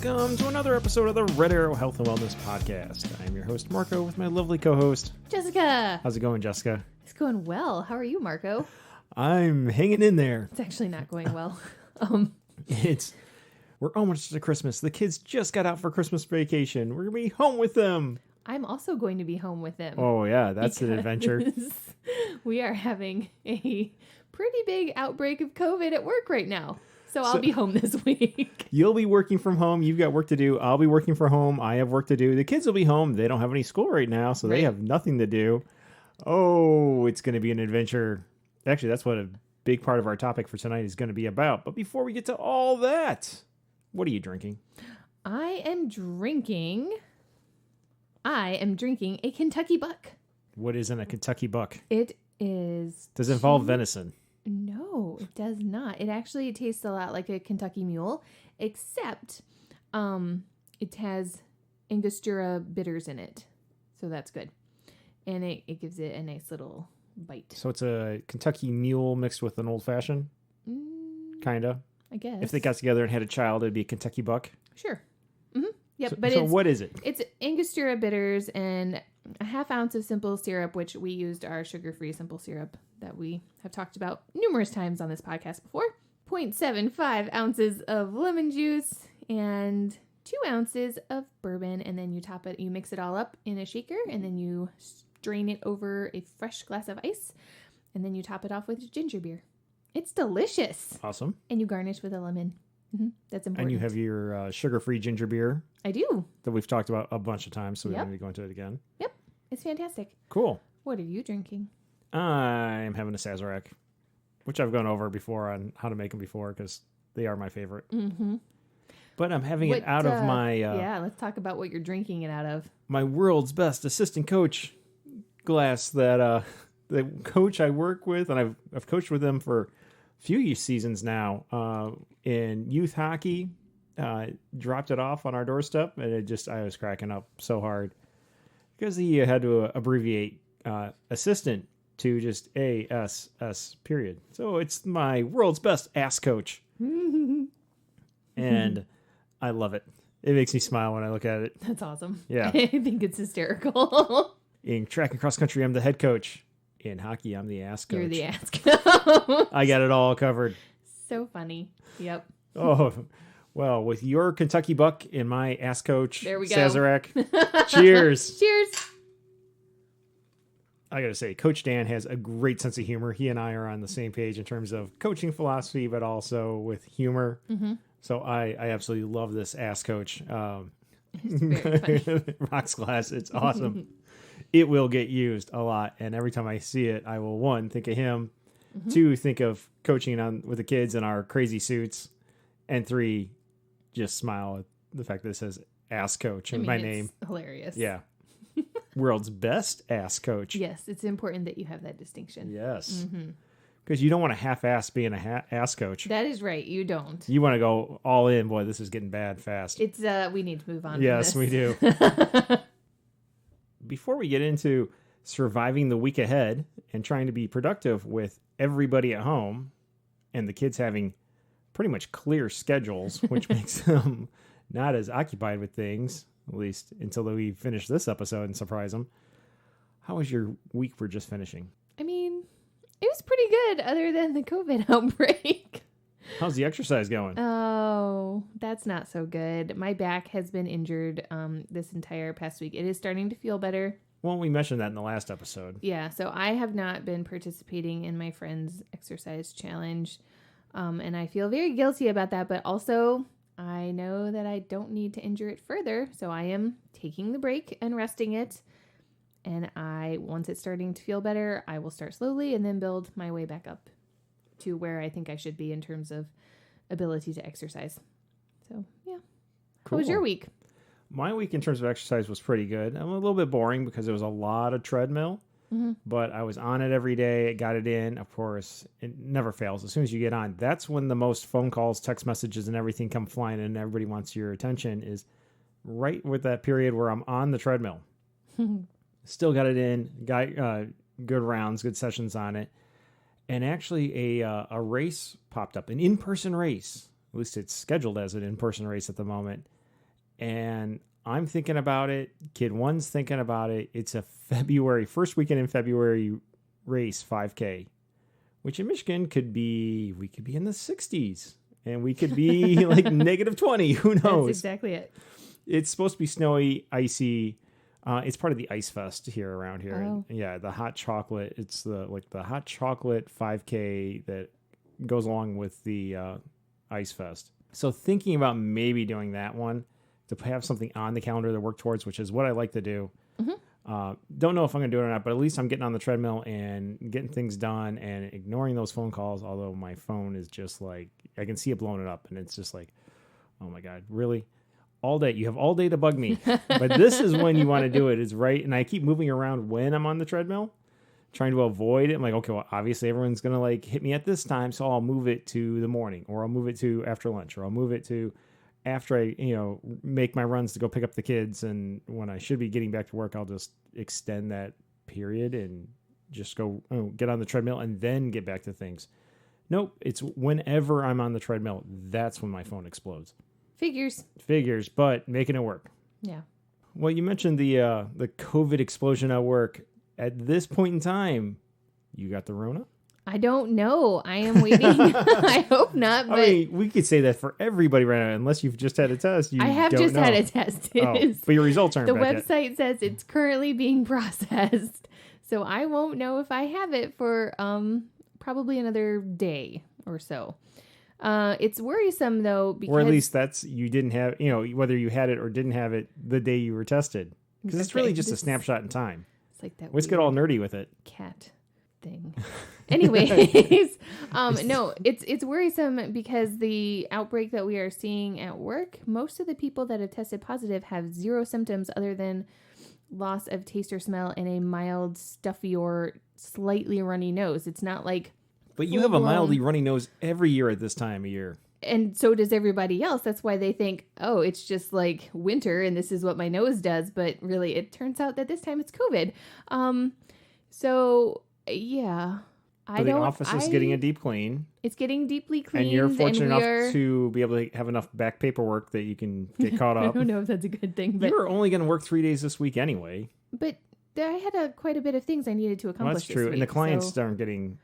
welcome to another episode of the Red Arrow Health and Wellness Podcast. I'm your host, Marco, with my lovely co-host, Jessica. How's it going, Jessica? It's going well. How are you, Marco? I'm hanging in there. It's actually not going well. We're almost to Christmas. The kids just got out for Christmas vacation. We're going to be home with them. I'm also going to be home with them. Oh, yeah, that's an adventure. We are having a pretty big outbreak of COVID at work right now. So I'll be home this week. You'll be working from home. You've got work to do. I'll be working from home. I have work to do. The kids will be home. They don't have any school right now, so they have nothing to do. Oh, it's going to be an adventure. Actually, that's what a big part of our topic for tonight is going to be about. But before we get to all that, what are you drinking? I am drinking a Kentucky Buck. What is in a Kentucky Buck? It is... Does it involve venison? No, it does not. It actually tastes a lot like a Kentucky Mule, except it has Angostura bitters in it. So that's good. And it gives it a nice little bite. So it's a Kentucky Mule mixed with an Old Fashioned? Kind of? I guess. If they got together and had a child, it'd be a Kentucky Buck? Sure. Mm-hmm. Yep. So what is it? It's Angostura bitters and a half ounce of simple syrup, which we used our sugar-free simple syrup that we have talked about numerous times on this podcast before. 0.75 ounces of lemon juice and 2 ounces of bourbon. And then you mix it all up in a shaker, and then you strain it over a fresh glass of ice. And then you top it off with ginger beer. It's delicious. Awesome. And you garnish with a lemon. Mm-hmm. That's important. And you have your sugar-free ginger beer. I do. That we've talked about a bunch of times, so we don't need to go into it again. Yep. It's fantastic. Cool. What are you drinking? I'm having a Sazerac, which I've gone over before on how to make them before because they are my favorite. Mm-hmm. But I'm having it out of my... yeah, let's talk about what you're drinking it out of. My world's best assistant coach glass that the coach I work with, and I've coached with them for a few seasons now in youth hockey, dropped it off on our doorstep, and I was cracking up so hard because he had to abbreviate assistant to just ASS period. So it's my world's best ass coach. And I love it. It makes me smile when I look at it. That's awesome. Yeah. I think it's hysterical. In track and cross country, I'm the head coach. In hockey, I'm the ass coach. You're the ass coach. I got it all covered. So funny. Yep. Oh, well, with your Kentucky Buck and my ass coach, there we go. Sazerac. Cheers. Cheers. I got to say, Coach Dan has a great sense of humor. He and I are on the same page in terms of coaching philosophy, but also with humor. Mm-hmm. So I absolutely love this ass coach. It's very funny. Rocks glass. It's awesome. It will get used a lot. And every time I see it, I will, 1, think of him, 2, think of coaching with the kids in our crazy suits, and 3, just smile at the fact that it says ass coach in my name. Hilarious. Yeah. World's best ass coach. Yes, it's important that you have that distinction. Yes. Because you don't want to half-ass being a ass coach. That is right. You don't. You want to go all in. Boy, this is getting bad fast. It's we need to move on. Yes, from this. we do. Before we get into surviving the week ahead and trying to be productive with everybody at home and the kids having pretty much clear schedules, which makes them not as occupied with things, at least until we finish this episode and surprise them. How was your week we're just finishing? I mean, it was pretty good other than the COVID outbreak. How's the exercise going? Oh, that's not so good. My back has been injured this entire past week. It is starting to feel better. Well, we mentioned that in the last episode. Yeah, so I have not been participating in my friend's exercise challenge. And I feel very guilty about that, but also I know that I don't need to injure it further. So I am taking the break and resting it. And once it's starting to feel better, I will start slowly and then build my way back up to where I think I should be in terms of ability to exercise. So, yeah. Cool. How was your week? My week in terms of exercise was pretty good. I'm a little bit boring because there was a lot of treadmill, but I was on it every day. Got it in. Of course, it never fails. As soon as you get on, that's when the most phone calls, text messages, and everything come flying in and everybody wants your attention is right with that period where I'm on the treadmill. Still got it in. Got good rounds, good sessions on it. And actually a race popped up, an in-person race. At least it's scheduled as an in-person race at the moment. and I'm thinking about it. Kid one's thinking about it. It's a first weekend in February race, 5K, which in Michigan we could be in the 60s, and we could be like -20. Who knows? That's exactly it. It's supposed to be snowy, icy. It's part of the Ice Fest around here. Oh. Yeah, the hot chocolate. It's the hot chocolate 5K that goes along with the Ice Fest. So thinking about maybe doing that one to have something on the calendar to work towards, which is what I like to do. Don't know if I'm going to do it or not, but at least I'm getting on the treadmill and getting things done and ignoring those phone calls. Although my phone is just like, I can see it blowing it up, and it's just like, oh my God, really? All day. You have all day to bug me. But this is when you want to do it, is right. And I keep moving around when I'm on the treadmill, trying to avoid it. I'm like, okay, well, obviously everyone's going to like hit me at this time, so I'll move it to the morning, or I'll move it to after lunch, or I'll move it to after I, make my runs to go pick up the kids. And when I should be getting back to work, I'll just extend that period and just go get on the treadmill and then get back to things. Nope. It's whenever I'm on the treadmill, that's when my phone explodes. Figures, but making it work. Yeah. Well, you mentioned the COVID explosion at work. At this point in time, you got the Rona? I don't know. I am waiting. I hope not. But I mean, we could say that for everybody right now, unless you've just had a test. I have just had a test. But your results aren't the back website yet. says it's currently being processed. So I won't know if I have it for probably another day or so. It's worrisome though, because or at least you didn't have, whether you had it or didn't have it the day you were tested, because it's really just a snapshot in time. It's like that. Let's get all nerdy with it. Cat thing. Anyways, no, it's worrisome because the outbreak that we are seeing at work, most of the people that have tested positive have zero symptoms other than loss of taste or smell and a mild stuffy or slightly runny nose. It's not like. But you have a mildly runny nose every year at this time of year. And so does everybody else. That's why they think, oh, it's just like winter and this is what my nose does. But really, it turns out that this time it's COVID. So, yeah. The office is getting a deep clean. It's getting deeply cleaned. And you're fortunate enough to be able to have enough back paperwork that you can get caught up. I don't know if that's a good thing. But you were only going to work 3 days this week anyway. But I had quite a bit of things I needed to accomplish. Well, that's true. This week, and the clients aren't getting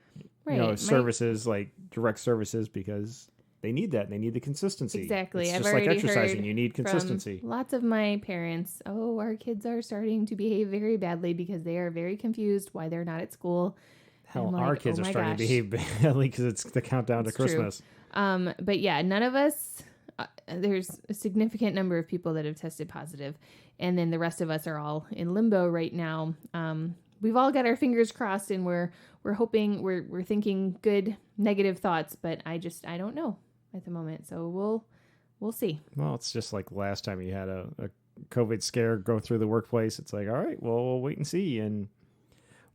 services like direct services because they need that. They need the consistency. Exactly. It's I've just already like exercising. heard You need consistency. from lots of my parents, our kids are starting to behave very badly because they are very confused why they're not at school. Hell, our kids are starting to behave badly because it's the countdown to Christmas. True. But yeah, none of us, there's a significant number of people that have tested positive, and then the rest of us are all in limbo right now. We've all got our fingers crossed, and we're hoping, we're thinking good negative thoughts, but I don't know at the moment. So we'll see. Well, it's just like last time you had a COVID scare go through the workplace. It's like, all right, well, we'll wait and see. And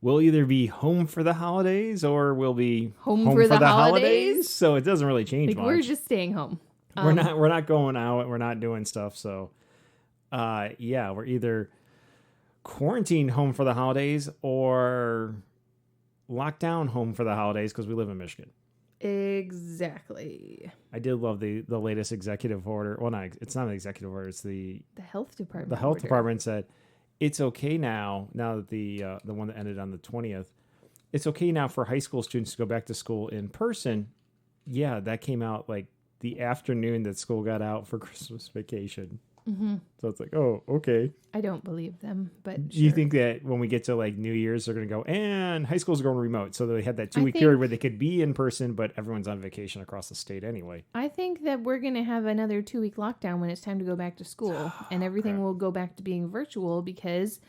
we'll either be home for the holidays or we'll be home for the holidays. So it doesn't really change much. We're just staying home. We're not going out. We're not doing stuff. So, we're either quarantined home for the holidays or locked down home for the holidays because we live in Michigan. Exactly. I did love the latest executive order. Well, it's not an executive order. It's the health department. The health department said it's okay now that the one that ended on the 20th, it's okay now for high school students to go back to school in person. Yeah, that came out like the afternoon that school got out for Christmas vacation. Mm-hmm. So it's like, oh, okay. I don't believe them, but do you think that when we get to like New Year's, they're going to go, and high school's going remote? So they had that 2-week period where they could be in person, but everyone's on vacation across the state anyway. I think that we're going to have another 2-week lockdown when it's time to go back to school, and everything will go back to being virtual because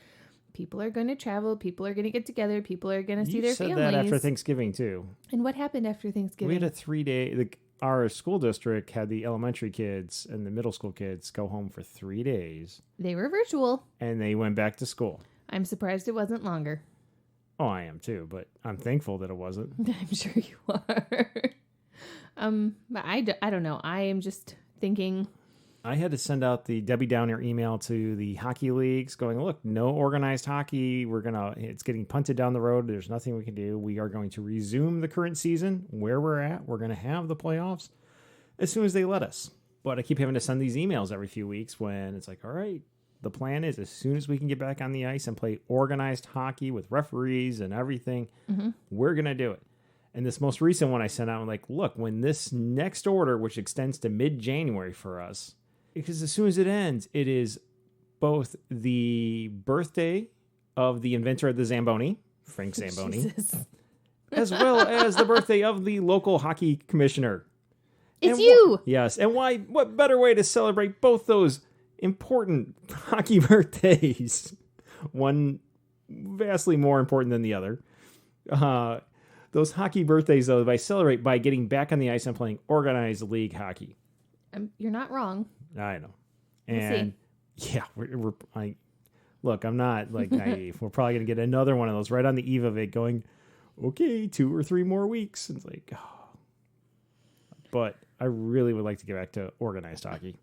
people are going to travel, people are going to get together, people are going to see their families. You said that after Thanksgiving too. And what happened after Thanksgiving? We had a 3-day. Our school district had the elementary kids and the middle school kids go home for 3 days. They were virtual. And they went back to school. I'm surprised it wasn't longer. Oh, I am too, but I'm thankful that it wasn't. I'm sure you are. But I don't know. I am just thinking. I had to send out the Debbie Downer email to the hockey leagues going, look, no organized hockey. It's getting punted down the road. There's nothing we can do. We are going to resume the current season where we're at. We're going to have the playoffs as soon as they let us. But I keep having to send these emails every few weeks when it's like, all right, the plan is as soon as we can get back on the ice and play organized hockey with referees and everything, we're going to do it. And this most recent one I sent out, I'm like, look, when this next order, which extends to mid-January for us, because as soon as it ends, it is both the birthday of the inventor of the Zamboni, Frank Zamboni, as well as the birthday of the local hockey commissioner. It's you! Yes. And what better way to celebrate both those important hockey birthdays? One vastly more important than the other. Those hockey birthdays, though, I celebrate by getting back on the ice and playing organized league hockey. You're not wrong. I know. We'll and yeah, look, I'm not like naive. We're probably going to get another one of those right on the eve of it going, okay, 2 or 3 more weeks. And it's like, oh. But I really would like to get back to organized hockey.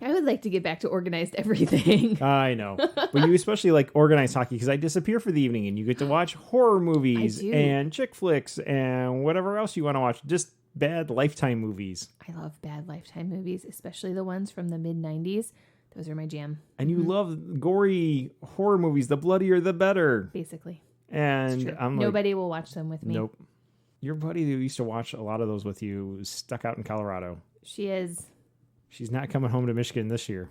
I would like to get back to organized everything. I know. But you especially like organized hockey because I disappear for the evening and you get to watch horror movies and chick flicks and whatever else you want to watch. Just bad Lifetime movies. I love bad Lifetime movies, especially the ones from the mid-90s. Those are my jam. And you love gory horror movies. The bloodier, the better. Basically. And I'm like, nobody will watch them with me. Nope. Your buddy who used to watch a lot of those with you is stuck out in Colorado. She is. She's not coming home to Michigan this year.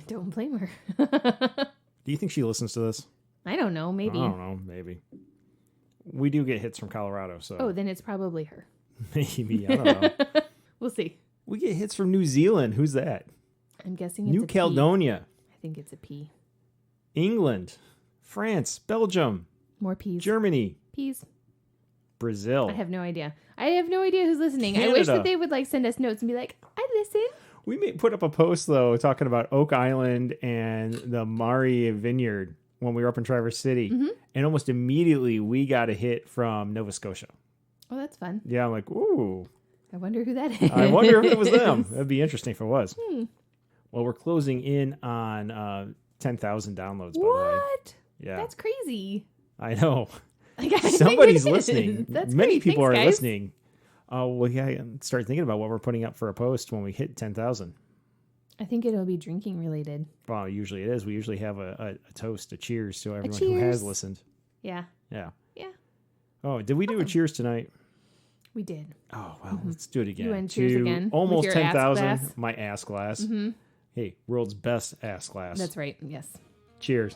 Don't blame her. Do you think she listens to this? I don't know. Maybe. I don't know. Maybe. We do get hits from Colorado, so. Oh, then it's probably her. Maybe. I don't know. We'll see. We get hits from New Zealand. Who's that? I'm guessing it's New Caledonia. I think it's a P. England. France. Belgium. More P's. Germany. P's. Brazil. I have no idea. I have no idea who's listening. Canada. I wish that they would like send us notes and be like, I listen. We may put up a post, though, talking about Oak Island and the Mari Vineyard when we were up in Traverse City. Mm-hmm. And almost immediately, we got a hit from Nova Scotia. Oh, that's fun. Yeah, I'm like, ooh. I wonder who that is. I wonder if it was them. That'd be interesting if it was. Well, we're closing in on 10,000 downloads, by the way. What? Yeah. That's crazy. I know. Like, Somebody's listening. That's Many great. people Thanks, are guys. listening. Well, yeah, start thinking about what we're putting up for a post when we hit 10,000. I think it'll be drinking related. Well, usually it is. We usually have a toast, a cheers to everyone cheers. who has listened. Yeah. Yeah. Yeah. Oh, did we do a cheers tonight? We did. Oh, well, let's do it again. You and cheers again. Almost with your ass 10,000. glass. My ass glass. Hey, world's best ass glass. That's right. Yes. Cheers.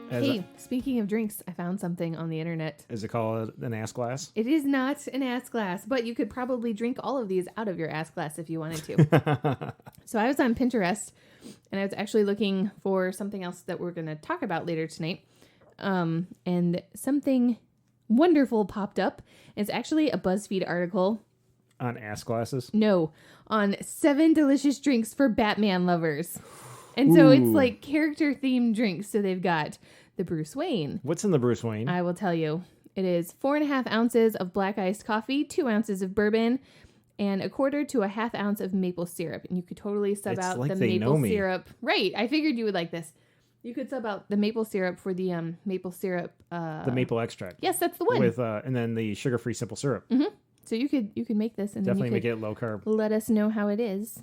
Hey, speaking of drinks, I found something on the internet. Is it called an ass glass? It is not an ass glass, but you could probably drink all of these out of your ass glass if you wanted to. So I was on Pinterest, and I was actually looking for something else that we're going to talk about later tonight. And something wonderful popped up. It's actually a BuzzFeed article. On ass glasses? No, on 7 delicious drinks for Batman lovers. And so it's like character-themed drinks. So they've got the Bruce Wayne. What's in the Bruce Wayne? I will tell you. It is 4.5 ounces of black iced coffee, 2 ounces of bourbon, and 1/4 to 1/2 ounce of maple syrup. And you could totally sub out like the they maple know me. syrup. Right. I figured you would like this. You could sub out the maple syrup for the maple syrup. The maple extract. Yes, that's the one. With and then the sugar-free simple syrup. Mm-hmm. So you could make this and Definitely then you make it low carb. let us know how it is.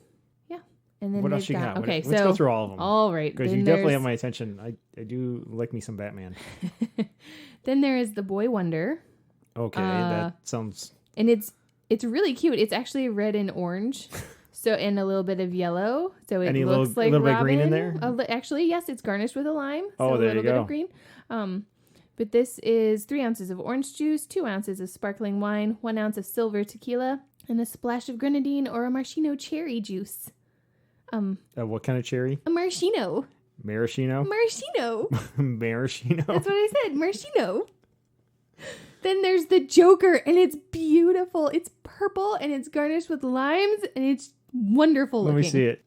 Yeah. And then What else they've you got? Okay, Let's go through all of them. All right. Because then you definitely have there's- my attention. I do like me some Batman. Then there is the Boy Wonder. Okay, that sounds... And it's really cute. It's actually red and orange. So, and a little bit of yellow. So it Any looks little- like a little bit of Robin. green in there? Actually, yes, it's garnished with a lime. Oh, so there a little you bit go. of green. But this is 3 ounces of orange juice, 2 ounces of sparkling wine, 1 ounce of silver tequila, and a splash of grenadine or a maraschino cherry juice. what kind of cherry? A maraschino. Maraschino? Maraschino. Maraschino? That's what I said. Maraschino. Then there's the Joker, and it's beautiful. It's purple, and it's garnished with limes, and it's wonderful Let looking. me see it.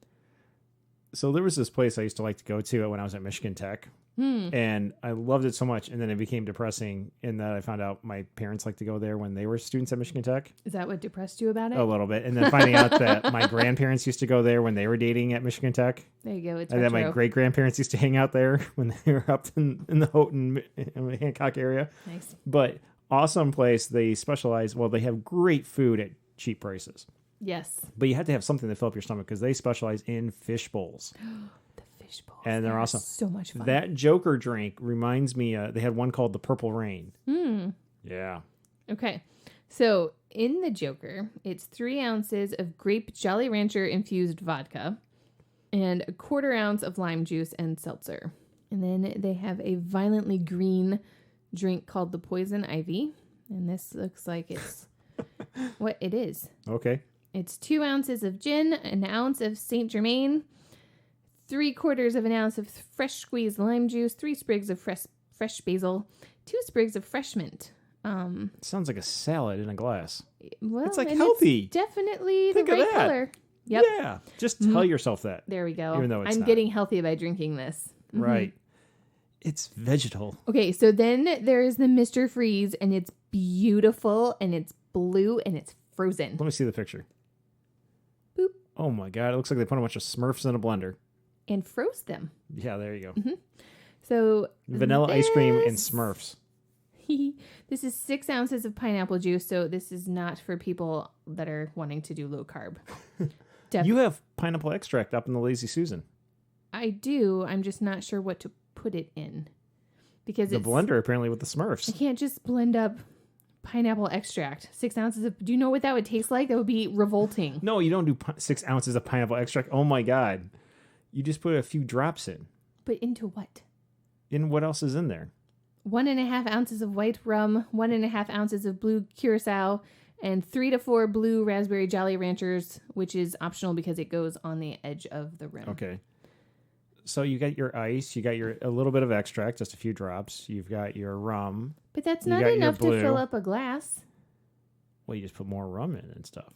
So there was this place I used to like to go to when I was at Michigan Tech. And I loved it so much. And then it became depressing in that I found out my parents liked to go there when they were students at Michigan Tech. Is that what depressed you about it? A little bit. And then finding out that my grandparents used to go there when they were dating at Michigan Tech. There you go. It's And then retro. my great-grandparents used to hang out there when they were up in the Houghton, Hancock area. Nice. But awesome place. They specialize, well, they have great food at cheap prices. Yes. But you have to have something to fill up your stomach because they specialize in fish bowls. The fish bowls. And they're awesome. So much fun. That Joker drink reminds me, they had one called the Purple Rain. Yeah. Okay. So in the Joker, it's 3 ounces of grape Jolly Rancher infused vodka and 1/4 ounce of lime juice and seltzer. And then they have a violently green drink called the Poison Ivy. And this looks like it's what it is. Okay. It's 2 ounces of gin, 1 ounce of Saint Germain, 3/4 of an ounce of fresh squeezed lime juice, 3 sprigs of fresh basil, 2 sprigs of fresh mint. Sounds like a salad in a glass. Well, It's like healthy. It's definitely Think the of right that. color. Yep. Yeah. Just tell yourself that. There we go. Even though it's I'm not. getting healthy by drinking this. Right. It's vegetal. Okay, so then there is the Mr. Freeze, and it's beautiful, and it's blue, and it's frozen. Let me see the picture. Boop. Oh my God. It looks like they put a bunch of Smurfs in a blender. And froze them. Yeah, there you go. So Vanilla ice cream and this- Smurfs. This is 6 ounces of pineapple juice, so this is not for people that are wanting to do low carb. You have pineapple extract up in the Lazy Susan. I do. I'm just not sure what to put it in. Because The it's blender apparently with the I Smurfs. can't just blend up pineapple extract. 6 ounces of... Do you know what that would taste like? That would be revolting. No, you don't do 6 ounces of pineapple extract. Oh my God. You just put a few drops in. But into what? And what else is in there? 1.5 ounces of white rum, 1.5 ounces of blue curacao, and 3 to 4 blue raspberry Jolly Ranchers, which is optional because it goes on the edge of the rim. Okay. So you got your ice, you got a little bit of extract, just a few drops. You've got your rum. But that's You not got your enough to blue. fill up a glass. Well, you just put more rum in and stuff.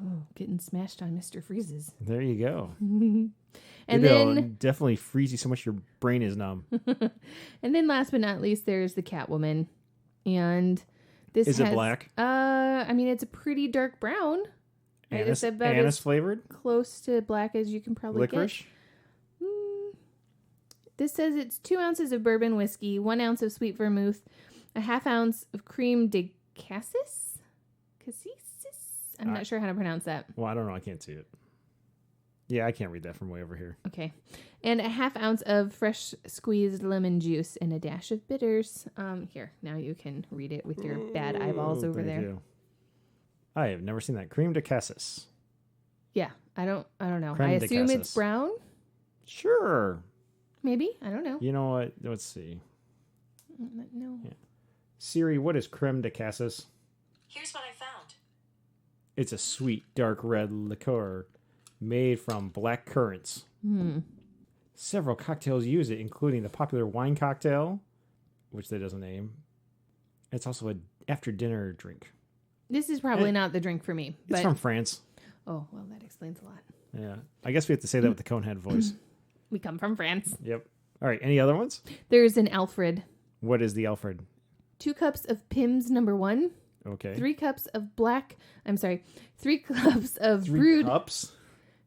Oh, getting smashed on Mr. Freeze's. There you go. And It'll then, definitely freeze you so much your brain is numb. and then last but not least, there's the Catwoman. And this Is has... it black? I mean, it's a pretty dark brown. It's about Anise as flavored? close to black as you can probably Licorice? get. This says it's 2 ounces of bourbon whiskey, 1 ounce of sweet vermouth, 1/2 ounce of creme de cassis? Cassis? I'm not sure how to pronounce that. Well, I don't know. I can't see it. Yeah, I can't read that from way over here. Okay. And 1/2 ounce of fresh squeezed lemon juice and a dash of bitters. Here, now you can read it with your bad eyeballs over Thank there. you. I have never seen that. Creme de cassis. Yeah, I don't know. Creme I de assume cassis. it's brown. Sure. Maybe. I don't know. You know what? Let's see. No. Yeah. Siri, what is creme de cassis? Here's what I found. It's a sweet, dark red liqueur made from black currants. Several cocktails use it, including the popular wine cocktail, which they doesn't name. It's also an after-dinner drink. This is probably not the drink for me. It's But from France. oh, well, that explains a lot. Yeah. I guess we have to say that with the Conehead voice. We come from France. Yep. All right. Any other ones? There's an Alfred. What is the Alfred? 2 cups of Pimm's number 1. Okay. 3 cups of 3 cups of Three brewed cups?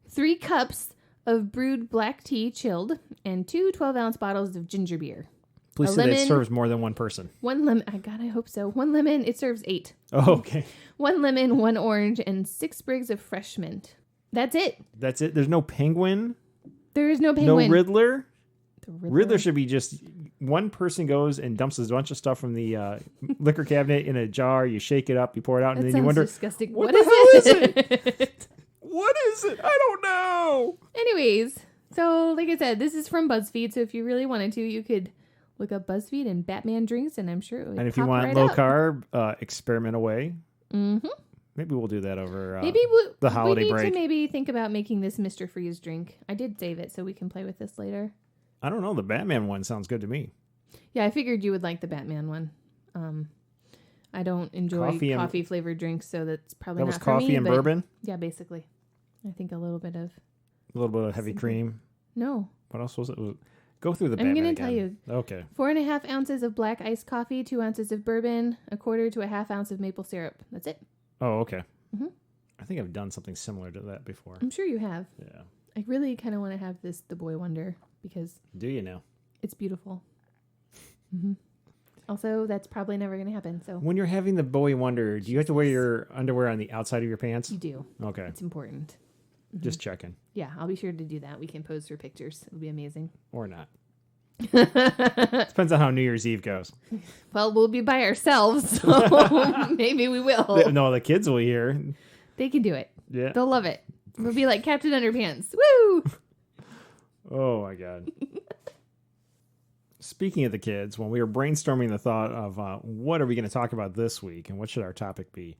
3 cups of brewed black tea chilled, and 2 12-ounce bottles of ginger beer. Please A say that lemon. it serves more than one person. 1 lemon. God, I hope so. 1 lemon. It serves 8. Oh, okay. 1 lemon, 1 orange, and 6 sprigs of fresh mint. That's it. That's it. There's no penguin. There is no penguin. No Riddler. The Riddler should be just one person goes and dumps a bunch of stuff from the liquor cabinet in a jar. You shake it up, you pour it out, That and then sounds you wonder, disgusting. what What the is hell is it? what is it? I don't know. Anyways, so like I said, this is from BuzzFeed. So if you really wanted to, you could look up BuzzFeed and Batman drinks, and I'm sure it would. And if you pop want right low up. carb, experiment away. Mm-hmm. Maybe we'll do that over Maybe the holiday we need break. to maybe think about making this Mr. Freeze drink. I did save it so we can play with this later. I don't know. The Batman one sounds good to me. Yeah, I figured you would like the Batman one. I don't enjoy coffee flavored drinks, so that's probably That was not for me. coffee and but bourbon. Yeah, basically. I think a little bit of A little bit of heavy cream. no. What else was it? Go through the I'm Batman gonna tell again. you. Okay. 4.5 ounces of black iced coffee, 2 ounces of bourbon, 1/4 to 1/2 ounce of maple syrup. That's it. Oh, okay. Mm-hmm. I think I've done something similar to that before. I'm sure you have. Yeah. I really kind of want to have this The Boy Wonder because Do you now? it's beautiful. Mm-hmm. Also, that's probably never going to happen. So When you're having the Bowie Wonder, do you have to wear your underwear on the outside of your pants? you do. Okay. It's important. Just checking. Yeah, I'll be sure to do that. We can pose for pictures. It'll be amazing. Or not. Depends on how New Year's Eve goes. Well, we'll be by ourselves, so maybe we will. No, the kids will hear. They can do it. Yeah. They'll love it. We'll be like Captain Underpants. Woo! Oh, my God. Speaking of the kids, when we were brainstorming the thought of what are we going to talk about this week and what should our topic be,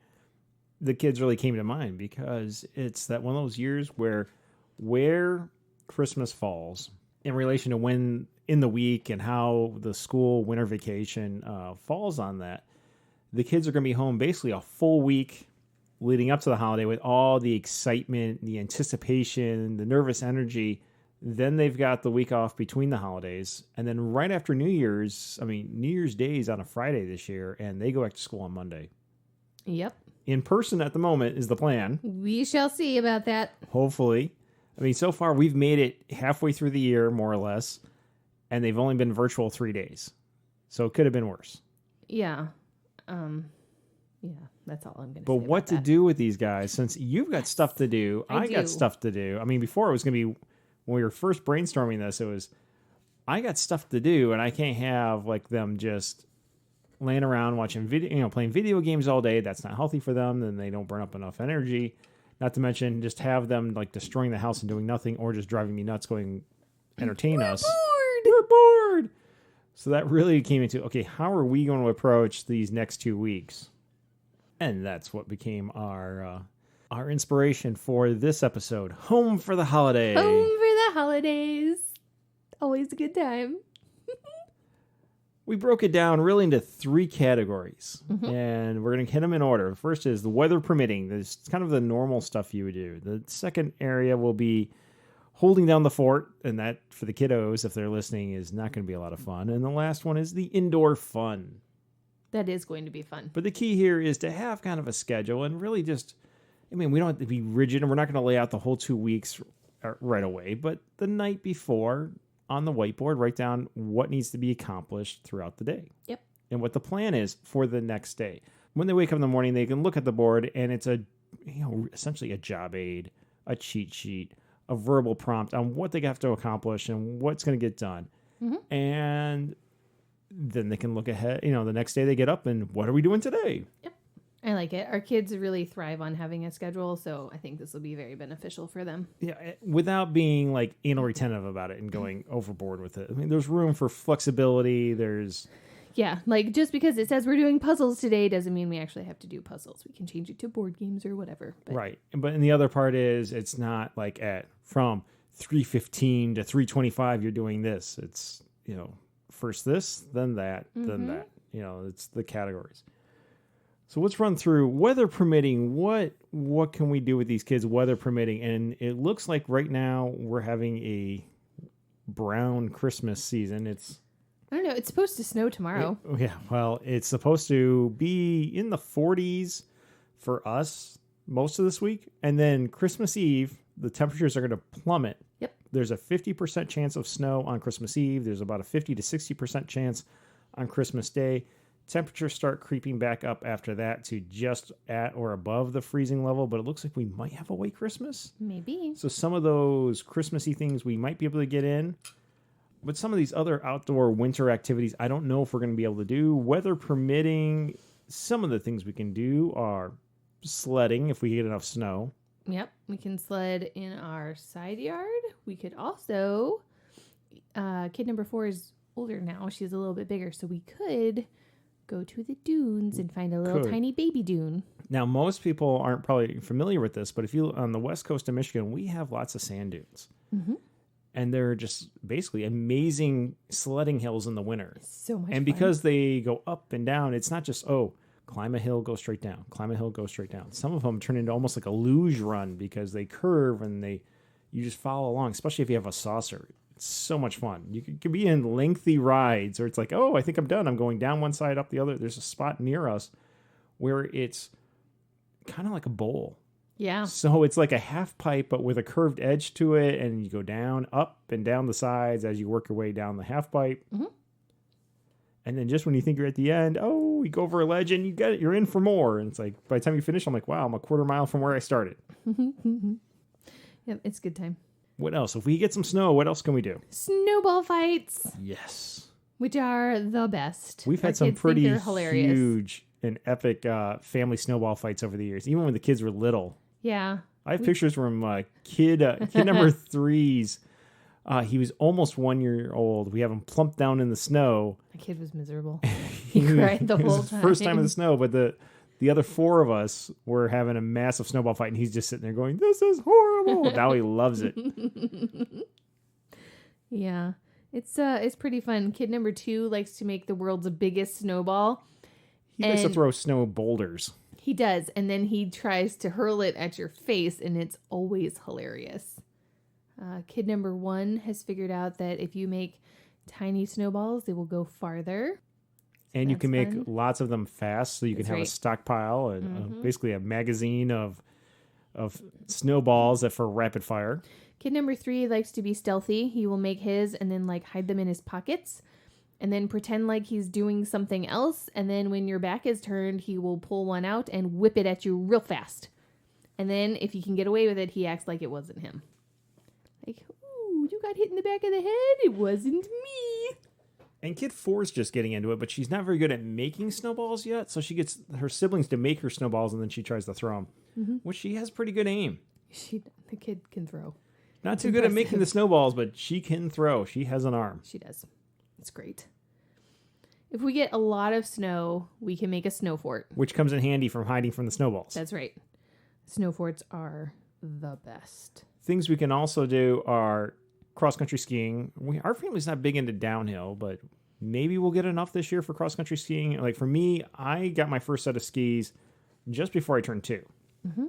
the kids really came to mind because it's that one of those years where Christmas falls in relation to when in the week and how the school winter vacation falls on that. The kids are going to be home basically a full week leading up to the holiday with all the excitement, the anticipation, the nervous energy. Then they've got the week off between the holidays. And then right after New Year's Day is on a Friday this year, and they go back to school on Monday. Yep. In person at the moment is the plan. We shall see about that. Hopefully. I mean, so far we've made it halfway through the year, more or less, and they've only been virtual 3 days. So it could have been worse. Yeah. Yeah, that's all I'm going to say. But what to do with these guys, since you've got stuff to do, I got stuff to do. I mean, before it was going to be, when we were first brainstorming this, it was, I got stuff to do, and I can't have like them just laying around watching video, playing video games all day. That's not healthy for them. Then they don't burn up enough energy. Not to mention just have them like destroying the house and doing nothing, or just driving me nuts going, entertain us. We're bored. So that really came into, okay, how are we going to approach these next 2 weeks? And that's what became our inspiration for this episode, Home for the Holiday. Home for the holidays. Always a good time. We broke it down really into 3 categories, and we're going to hit them in order. The first is the weather permitting. This is kind of the normal stuff you would do. The second area will be holding down the fort, and that, for the kiddos, if they're listening, is not going to be a lot of fun. And the last one is the indoor fun. That is going to be fun. But the key here is to have kind of a schedule and really just, we don't have to be rigid, and we're not going to lay out the whole 2 weeks right away, but the night before on the whiteboard, write down what needs to be accomplished throughout the day. Yep. And what the plan is for the next day. When they wake up in the morning, they can look at the board, and it's essentially a job aid, a cheat sheet, a verbal prompt on what they have to accomplish and what's going to get done. Mm-hmm. And then they can look ahead, the next day they get up and what are we doing today? Yep. I like it. Our kids really thrive on having a schedule, so I think this will be very beneficial for them. Yeah, without being like anal retentive about it and going overboard with it. I mean, there's room for flexibility. Yeah, like just because it says we're doing puzzles today doesn't mean we actually have to do puzzles. We can change it to board games or whatever. But. Right. But the other part is it's not like from 3:15 to 3:25 you're doing this. It's, first this, then that, then that. It's the categories. So let's run through weather permitting. What can we do with these kids, weather permitting? And it looks like right now we're having a brown Christmas season. I don't know. It's supposed to snow tomorrow. It's supposed to be in the 40s for us most of this week. And then Christmas Eve, the temperatures are going to plummet. Yep. There's a 50% chance of snow on Christmas Eve. There's about a 50 to 60% chance on Christmas Day. Temperatures start creeping back up after that to just at or above the freezing level, but it looks like we might have a white Christmas. Maybe. So some of those Christmassy things we might be able to get in, but some of these other outdoor winter activities, I don't know if we're going to be able to do. Weather permitting, some of the things we can do are sledding if we get enough snow. Yep, we can sled in our side yard. We could also, kid number 4 is older now. She's a little bit bigger, so we could go to the dunes and find a little tiny baby dune. Now, most people aren't probably familiar with this, but if you on the west coast of Michigan, we have lots of sand dunes. Mm-hmm. And they're just basically amazing sledding hills in the winter. So much fun. Because they go up and down, it's not just, climb a hill, go straight down. Climb a hill, go straight down. Some of them turn into almost like a luge run because they curve and you just follow along, especially if you have a saucer. It's so much fun. You could be in lengthy rides or it's like, I think I'm done. I'm going down one side, up the other. There's a spot near us where it's kind of like a bowl. Yeah. So it's like a half pipe, but with a curved edge to it. And you go down, up and down the sides as you work your way down the half pipe. Mm-hmm. And then just when you think you're at the end, you go over a ledge and you're in for more. And it's like, by the time you finish, I'm like, wow, I'm a quarter mile from where I started. Yep, it's a good time. What else? If we get some snow, what else can we do? Snowball fights. Yes. Which are the best. We've had some pretty huge and epic family snowball fights over the years, even when the kids were little. Yeah. I have pictures from kid number 3's. He was almost 1 year old. We have him plumped down in the snow. The kid was miserable. He cried the whole time. First time in the snow, but the other 4 of us were having a massive snowball fight, and he's just sitting there going, "This is horrible." Now he loves it. Yeah, it's pretty fun. Kid number 2 likes to make the world's biggest snowball. He likes to throw snow boulders. He does, and then he tries to hurl it at your face, and it's always hilarious. Kid number 1 has figured out that if you make tiny snowballs, they will go farther. And you can make lots of them fast, so you can have a stockpile and basically a magazine of snowballs that for rapid fire. Kid number 3 likes to be stealthy. He will make his and then hide them in his pockets and then pretend like he's doing something else. And then when your back is turned, he will pull one out and whip it at you real fast. And then if he can get away with it, he acts like it wasn't him. Like, ooh, you got hit in the back of the head. It wasn't me. And kid 4 is just getting into it, but she's not very good at making snowballs yet. So she gets her siblings to make her snowballs, and then she tries to throw them, which she has pretty good aim. The kid can throw. Not too good at making the snowballs, but she can throw. She has an arm. She does. It's great. If we get a lot of snow, we can make a snow fort. Which comes in handy from hiding from the snowballs. That's right. Snow forts are the best. Things we can also do are cross-country skiing. Our family's not big into downhill, but maybe we'll get enough this year for cross-country skiing. Like for me, I got my first set of skis just before I turned 2. Mm-hmm.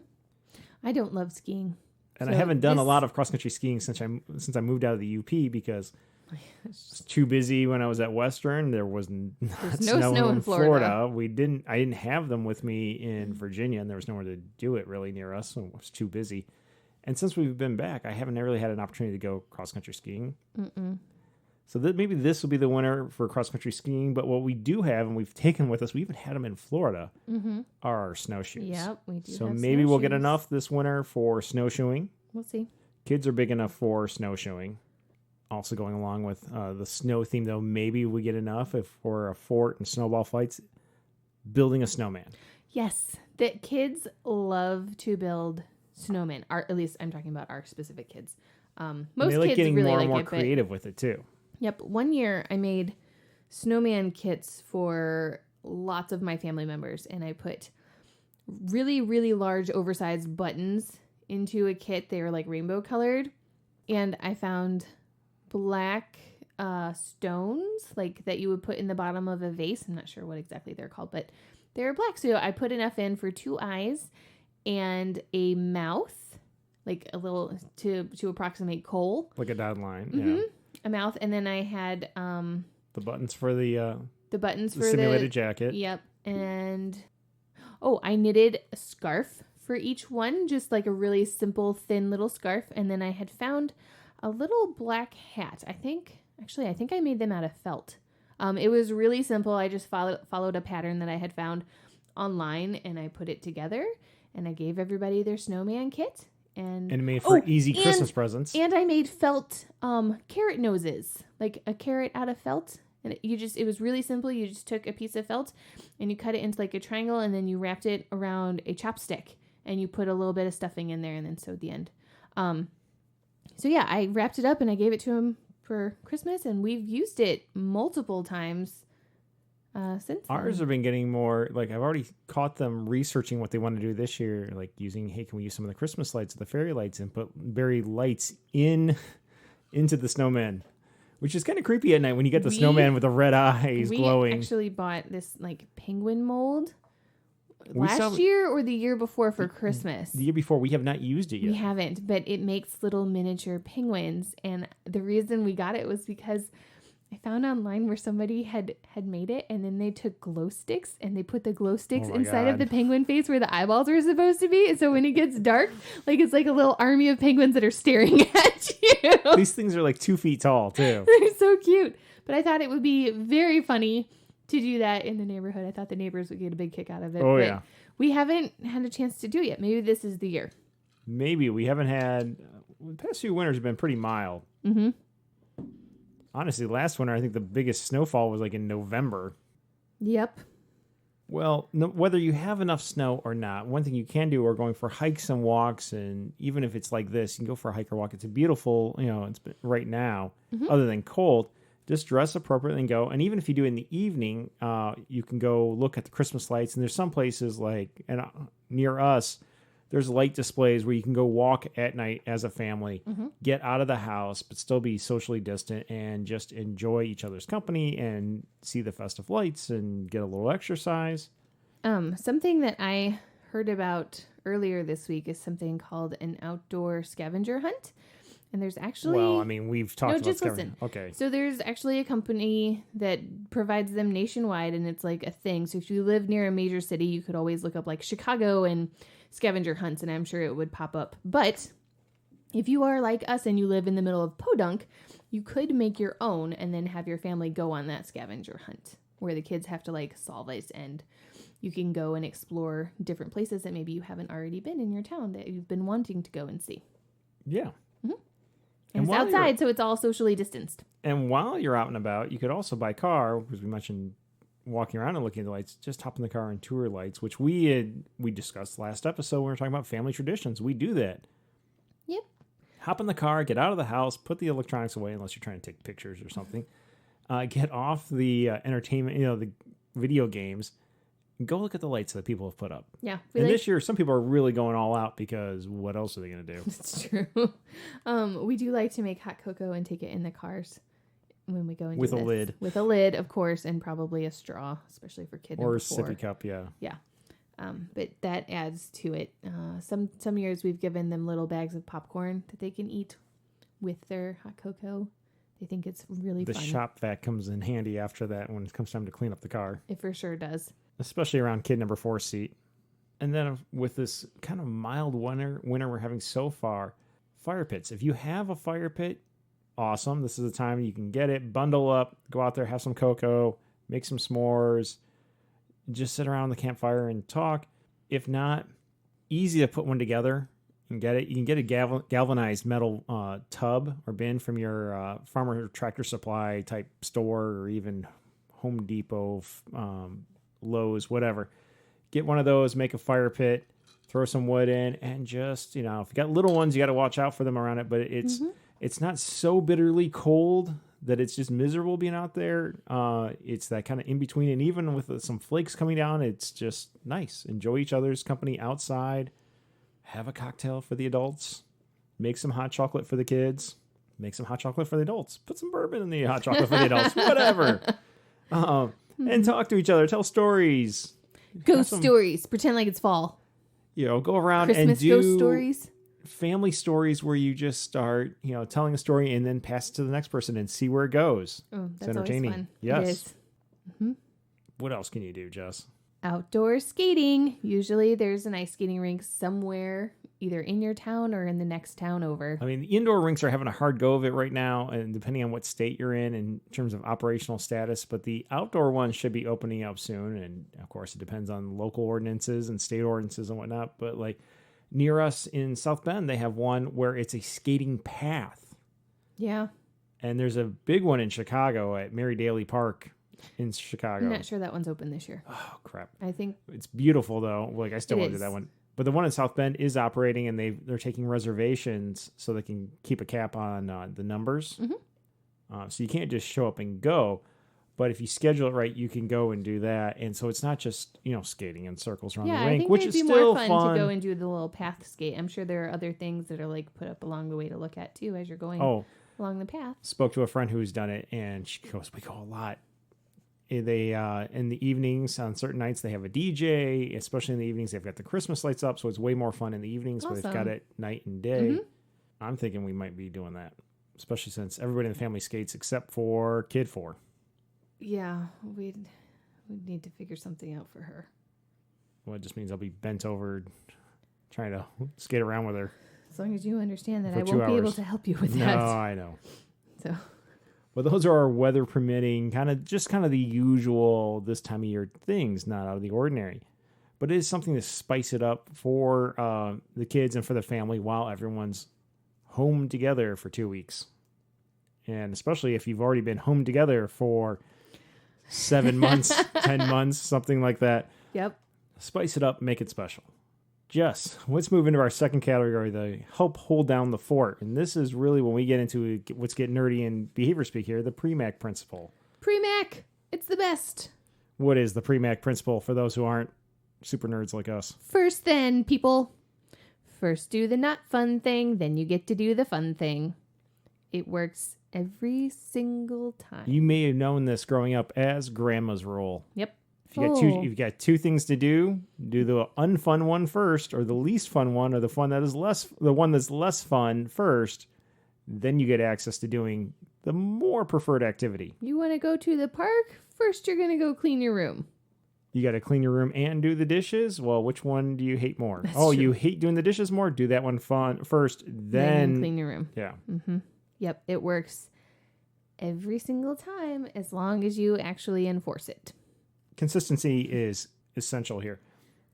I don't love skiing. And I haven't done a lot of cross-country skiing since I moved out of the UP because I was too busy when I was at Western. There was no snow in Florida. I didn't have them with me in Virginia, and there was nowhere to do it really near us, so I was too busy. And since we've been back, I haven't really had an opportunity to go cross-country skiing. Mm-mm. So maybe this will be the winter for cross-country skiing. But what we do have, and we've taken with us, we even had them in Florida, are our snowshoes. Yep, we do. So maybe we'll get enough this winter for snowshoeing. We'll see. Kids are big enough for snowshoeing. Also going along with the snow theme, though, maybe we get enough for a fort and snowball fights, building a snowman. Yes, the kids love to build snowmen. At least I'm talking about our specific kids. Most they like kids getting really more like and more it, creative with it too. Yep. One year I made snowman kits for lots of my family members, and I put really, really large, oversized buttons into a kit. They were like rainbow colored, and I found black stones like that you would put in the bottom of a vase. I'm not sure what exactly they're called, but they're black. So I put enough in for 2 eyes and a mouth, like a little to approximate Cole, like a dotted line. Mm-hmm. Yeah, a mouth, and then I had the buttons for the buttons for simulated jacket. Yep, and I knitted a scarf for each one, just like a really simple, thin little scarf, and then I had found a little black hat. I think I made them out of felt. It was really simple. I just followed a pattern that I had found online, and I put it together. And I gave everybody their snowman kit. And made for easy Christmas presents. And I made felt carrot noses, like a carrot out of felt. And it was really simple. You just took a piece of felt and you cut it into like a triangle, and then you wrapped it around a chopstick, and you put a little bit of stuffing in there and then sewed the end. So yeah, I wrapped it up and I gave it to him for Christmas, and we've used it multiple times since ours have been getting more, like I've already caught them researching what they want to do this year, like using, hey, can we use some of the Christmas lights, the fairy lights, and put berry lights into the snowman, which is kind of creepy at night when you get the snowman with the red eyes glowing. We actually bought this like penguin mold last year or the year before for Christmas. The year before. We have not used it yet. We haven't, but it makes little miniature penguins, and the reason we got it was because I found online where somebody had made it, and then they took glow sticks and they put the glow sticks inside of the penguin face where the eyeballs are supposed to be. And so when it gets dark, like it's like a little army of penguins that are staring at you. These things are like 2 feet tall too. They're so cute. But I thought it would be very funny to do that in the neighborhood. I thought the neighbors would get a big kick out of it. Oh, but yeah. we haven't had a chance to do it yet. Maybe this is the year. Maybe. We haven't had... the past few winters have been pretty mild. Mm-hmm. Honestly, last winter, I think the biggest snowfall was like in November. Yep. Well, no, whether you have enough snow or not, one thing you can do are going for hikes and walks. And even if it's like this, you can go for a hike or walk. It's a beautiful, it's right now, other than cold, just dress appropriately and go. And even if you do it in the evening, you can go look at the Christmas lights. And there's some places like near us, there's light displays where you can go walk at night as a family, get out of the house, but still be socially distant and just enjoy each other's company and see the festive lights and get a little exercise. Something that I heard about earlier this week is something called an outdoor scavenger hunt. And there's actually... Well, I mean, we've talked about just scavenger. listen. Okay. So there's actually a company that provides them nationwide, and it's like a thing. So if you live near a major city, you could always look up like Chicago and scavenger hunts, and I'm sure it would pop up. But if you are like us and you live in the middle of Podunk, you could make your own and then have your family go on that scavenger hunt where the kids have to like solve it, and you can go and explore different places that maybe you haven't already been in your town that you've been wanting to go and see. Yeah. And it's outside, so it's all socially distanced. And while you're out and about, you could also buy car, because we mentioned walking around and looking at the lights, just hop in the car and tour lights, which we discussed last episode when we were talking about family traditions. We do that. Yep. Hop in the car, get out of the house, put the electronics away unless you're trying to take pictures or something. Get off the entertainment, the video games, and go look at the lights that people have put up. Yeah. And this year, some people are really going all out because what else are they going to do? It's true. We do like to make hot cocoa and take it in the cars when we go into With a lid. With a lid, of course, and probably a straw, especially for kid Or a number 4. sippy cup, yeah. Yeah. But that adds to it. Some years we've given them little bags of popcorn that they can eat with their hot cocoa. They think it's really fun. The shop vac comes in handy after that when it comes time to clean up the car. It for sure does. Especially around kid number 4 seat. And then with this kind of mild winter we're having so far, fire pits. If you have a fire pit, awesome. This is the time you can get it, bundle up, go out there, have some cocoa, make some s'mores, just sit around the campfire and talk. If not, easy to put one together and get it. You can get a galvanized metal tub or bin from your farmer tractor supply type store or even Home Depot, Lowe's, whatever. Get one of those, make a fire pit, throw some wood in, and just, if you got little ones, you got to watch out for them around it. But it's not so bitterly cold that it's just miserable being out there. It's that kind of in between, and even with some flakes coming down, it's just nice. Enjoy each other's company outside. Have a cocktail for the adults. Make some hot chocolate for the kids. Make some hot chocolate for the adults. Put some bourbon in the hot chocolate for the adults. Whatever. And talk to each other. Tell stories. Ghost stories. Pretend like it's fall. Go around Christmas and do ghost stories. Family stories where you just start, telling a story and then pass it to the next person and see where it goes. Oh, It's that's entertaining. always fun. Yes. It is. Mm-hmm. What else can you do, Jess? Outdoor skating. Usually there's an ice skating rink somewhere, either in your town or in the next town over. I mean, the indoor rinks are having a hard go of it right now, and depending on what state you're in terms of operational status, but the outdoor ones should be opening up soon. And of course, it depends on local ordinances and state ordinances and whatnot. But like near us in South Bend, they have one where it's a skating path. Yeah. And there's a big one in Chicago at Mary Daly Park in Chicago. I'm not sure that one's open this year. Oh, crap. I think It's beautiful, though. Like, I still want to do that one. But the one in South Bend is operating, and they're taking reservations so they can keep a cap on the numbers. Mm-hmm. So you can't just show up and go. But if you schedule it right, you can go and do that. And so it's not just, skating in circles around the rink, I think which it'd is be still more fun to go and do the little path skate. I'm sure there are other things that are like put up along the way to look at too as you're going along the path. Spoke to a friend who's done it, and she goes, we go a lot. They in the evenings on certain nights they have a DJ, especially in the evenings they've got the Christmas lights up, so it's way more fun in the evenings. But they've got it night and day. Mm-hmm. I'm thinking we might be doing that, especially since everybody in the family skates except for kid 4. Yeah, we'd need to figure something out for her. Well, it just means I'll be bent over trying to skate around with her. As long as you understand that For I 2 won't be able hours. to help you with No, that. I know. So But those are our weather permitting, kind of the usual this time of year things, not out of the ordinary. But it is something to spice it up for the kids and for the family while everyone's home together for 2 weeks. And especially if you've already been home together for 7 months, 10 months, something like that. Yep. Spice it up, make it special. Jess, let's move into our second category, the help hold down the fort. And this is really when we get into what's getting nerdy in behavior speak here, the pre-MAC principle. Pre-MAC, it's the best. What is the pre-MAC principle for those who aren't super nerds like us? First then, people. First do the not fun thing, then you get to do the fun thing. It works every single time. You may have known this growing up as grandma's rule. Yep. If you got two things to do the unfun one first, or the least fun one, or the one that's less fun first. Then you get access to doing the more preferred activity. You want to go to the park? First, you're going to go clean your room. You got to clean your room and do the dishes? Well, which one do you hate more? That's true. You hate doing the dishes more? Do that one fun first, then clean your room. Yeah. Mm-hmm. Yep, it works every single time as long as you actually enforce it. Consistency is essential here.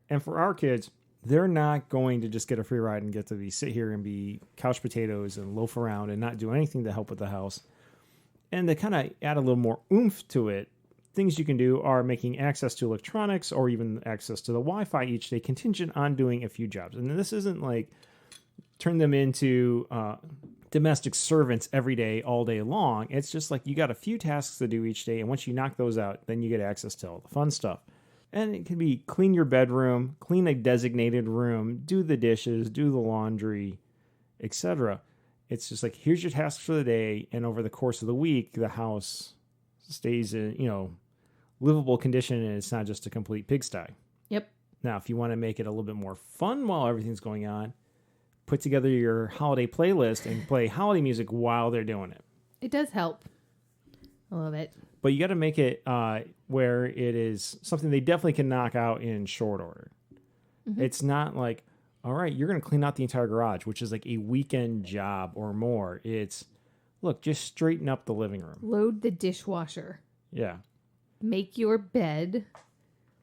And for our kids, they're not going to just get a free ride and get to sit here and be couch potatoes and loaf around and not do anything to help with the house. And to kind of add a little more oomph to it, things you can do are making access to electronics or even access to the Wi-Fi each day contingent on doing a few jobs. And this isn't like turn them into domestic servants every day, all day long. It's just like you got a few tasks to do each day. And once you knock those out, then you get access to all the fun stuff. And it can be clean your bedroom, clean a designated room, do the dishes, do the laundry, etc. It's just like, here's your tasks for the day. And over the course of the week, the house stays in, livable condition. And it's not just a complete pigsty. Yep. Now, if you want to make it a little bit more fun while everything's going on, put together your holiday playlist and play holiday music while they're doing it. It does help. I love it. But you got to make it where it is something they definitely can knock out in short order. Mm-hmm. It's not like, all right, you're going to clean out the entire garage, which is like a weekend job or more. It's, look, just straighten up the living room. Load the dishwasher. Yeah. Make your bed.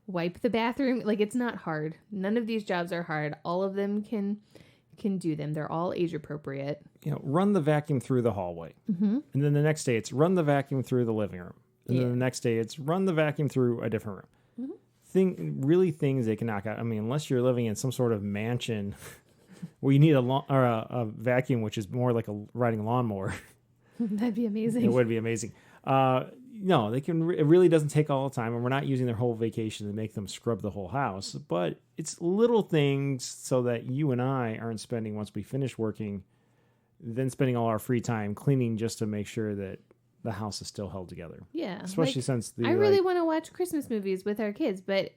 Wipe the bathroom. Like, it's not hard. None of these jobs are hard. All of them can do them. They're all age appropriate. Run the vacuum through the hallway. Mm-hmm. And then the next day it's run the vacuum through the living room. And then the next day it's run the vacuum through a different room. Mm-hmm. Things they can knock out. I mean, unless you're living in some sort of mansion where you need a vacuum, which is more like riding a lawnmower. That'd be amazing. It would be amazing. No, they can. It really doesn't take all the time, and we're not using their whole vacation to make them scrub the whole house. But it's little things so that you and I aren't spending, once we finish working, then spending all our free time cleaning just to make sure that the house is still held together. Yeah, especially since I really want to watch Christmas movies with our kids, but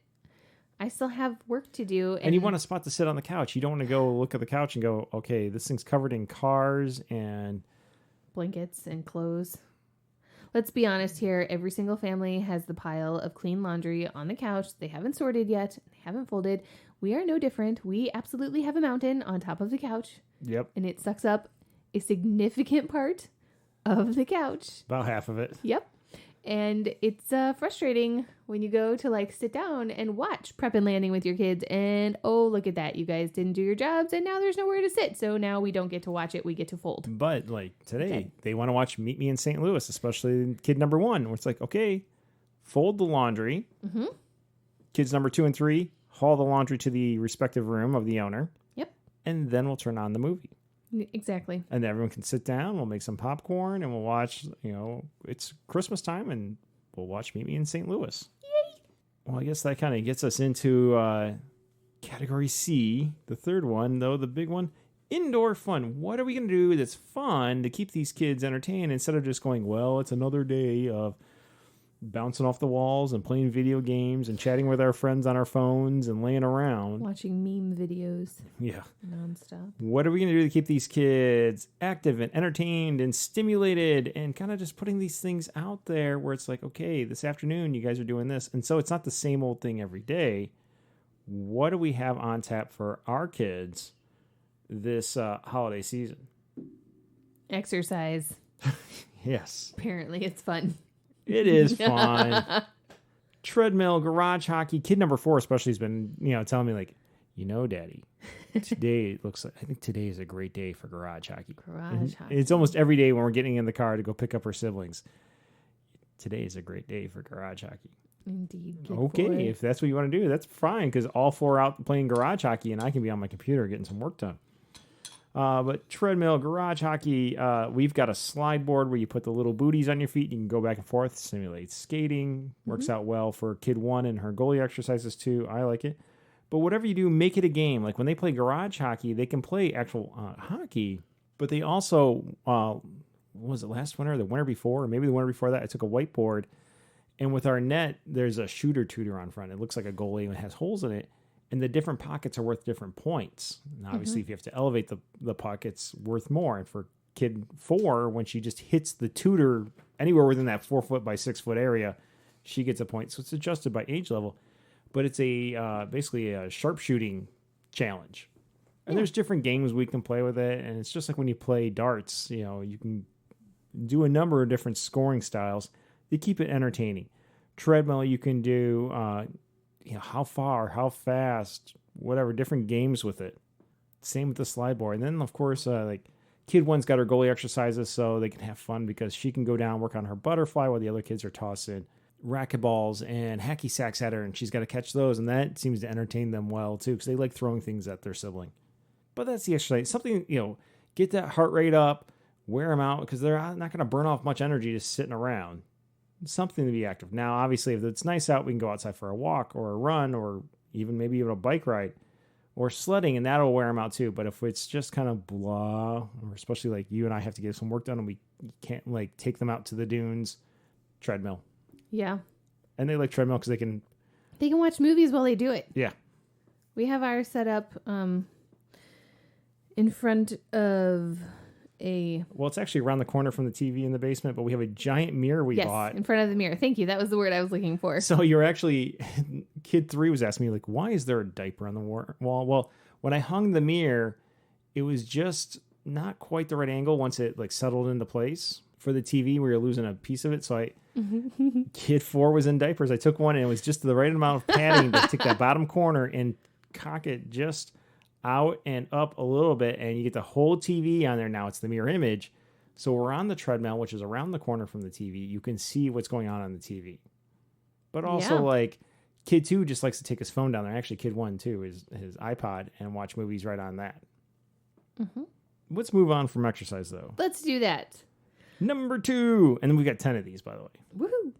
I still have work to do. And you want a spot to sit on the couch. You don't want to go look at the couch and go, okay, this thing's covered in cars and blankets and clothes. Let's be honest here. Every single family has the pile of clean laundry on the couch. They haven't sorted yet. They haven't folded. We are no different. We absolutely have a mountain on top of the couch. Yep. And it sucks up a significant part of the couch. About half of it. Yep. And it's frustrating when you go to sit down and watch Prep and Landing with your kids. And, oh, look at that. You guys didn't do your jobs and now there's nowhere to sit. So now we don't get to watch it. We get to fold. But today, They want to watch Meet Me in St. Louis, especially kid number 1, where it's like, okay, fold the laundry. Mm-hmm. Kids number 2 and 3, haul the laundry to the respective room of the owner. Yep. And then we'll turn on the movie. Exactly. And everyone can sit down, we'll make some popcorn, and we'll watch, it's Christmas time, and we'll watch Meet Me in St. Louis. Yay! Well, I guess that kind of gets us into category C, the third one, though, the big one, indoor fun. What are we going to do that's fun to keep these kids entertained instead of just going, well, it's another day of bouncing off the walls and playing video games and chatting with our friends on our phones and laying around. Watching meme videos. Yeah. Nonstop. What are we going to do to keep these kids active and entertained and stimulated and kind of just putting these things out there where it's like, okay, this afternoon you guys are doing this. And so it's not the same old thing every day. What do we have on tap for our kids this holiday season? Exercise. Yes. Apparently it's fun. It is fun. Treadmill, garage hockey. Kid number 4 especially has been, telling me like, Daddy, today I think today is a great day for garage hockey. Garage hockey. It's almost every day when we're getting in the car to go pick up her siblings. Today is a great day for garage hockey. Indeed. Okay, if that's what you want to do, that's fine, because all 4 are out playing garage hockey and I can be on my computer getting some work done. But treadmill, garage hockey, we've got a slide board where you put the little booties on your feet. You can go back and forth, simulate skating. Works out well for kid 1 and her goalie exercises too. I like it. But whatever you do, make it a game. Like when they play garage hockey, they can play actual hockey, but they also, what was it, last winter or the winter before, or maybe the winter before that, I took a whiteboard, and with our net, there's a shooter tutor on front. It looks like a goalie and it has holes in it. And the different pockets are worth different points. And obviously, if you have to elevate the puck, it's worth more. And for kid 4, when she just hits the tutor anywhere within that 4 foot by 6 foot area, she gets a point. So it's adjusted by age level. But it's a basically a sharpshooting challenge. And there's different games we can play with it. And it's just like when you play darts, you can do a number of different scoring styles to keep it entertaining. Treadmill, you can do... how far, how fast, whatever, different games with it. Same with the slide board. And then, of course, like kid 1's got her goalie exercises so they can have fun because she can go down, work on her butterfly while the other kids are tossing racquetballs and hacky sacks at her, and she's got to catch those. And that seems to entertain them well, too, because they like throwing things at their sibling. But that's the exercise. Something, get that heart rate up, wear them out, because they're not going to burn off much energy just sitting around. Something to be active. Now, obviously, if it's nice out, we can go outside for a walk or a run or maybe even a bike ride or sledding, and that'll wear them out too. But if it's just kind of blah, or especially like you and I have to get some work done and we can't like take them out to the dunes, treadmill. Yeah. And they like treadmill because they can watch movies while they do it. Yeah. We have ours set up in front of well, it's actually around the corner from the TV in the basement, but we have a giant mirror we bought. In front of the mirror. Thank you. That was the word I was looking for. So you're actually, kid 3 was asking me, like, why is there a diaper on the wall? Well, when I hung the mirror, it was just not quite the right angle once it like settled into place for the TV. We were losing a piece of it. So kid 4 was in diapers. I took one and it was just the right amount of padding to take that bottom corner and cock it just out and up a little bit, and you get the whole TV on there. Now it's the mirror image. So we're on the treadmill, which is around the corner from the TV. You can see what's going on the TV. But also, like, kid 2 just likes to take his phone down there. Actually, kid 1, too, is his iPod and watch movies right on that. Mm-hmm. Let's move on from exercise, though. Let's do that. Number 2. And then we've got 10 of these, by the way. Woohoo!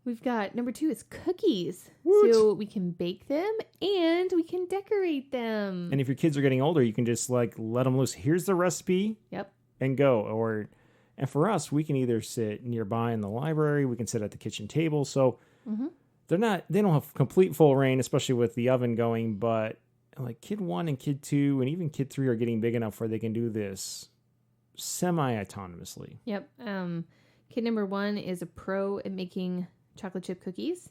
We've got number 2 is cookies. Woot. So we can bake them and we can decorate them. And if your kids are getting older, you can just like let them loose. Here's the recipe. Yep. And go. And for us, we can either sit nearby in the library, we can sit at the kitchen table. So they don't have complete full reign, especially with the oven going, but like kid 1 and kid 2 and even kid 3 are getting big enough where they can do this semi-autonomously. Yep. Kid number 1 is a pro at making chocolate chip cookies,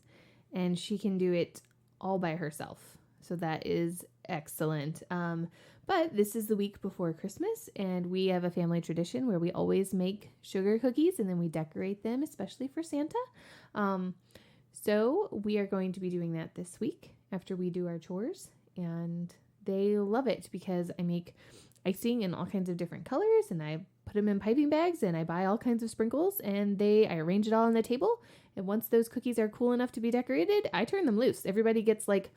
and she can do it all by herself. So that is excellent. But this is the week before Christmas, and we have a family tradition where we always make sugar cookies and then we decorate them, especially for Santa. So we are going to be doing that this week after we do our chores, and they love it because I make icing in all kinds of different colors, and I put them in piping bags, and I buy all kinds of sprinkles, and I arrange it all on the table. And once those cookies are cool enough to be decorated, I turn them loose. Everybody gets like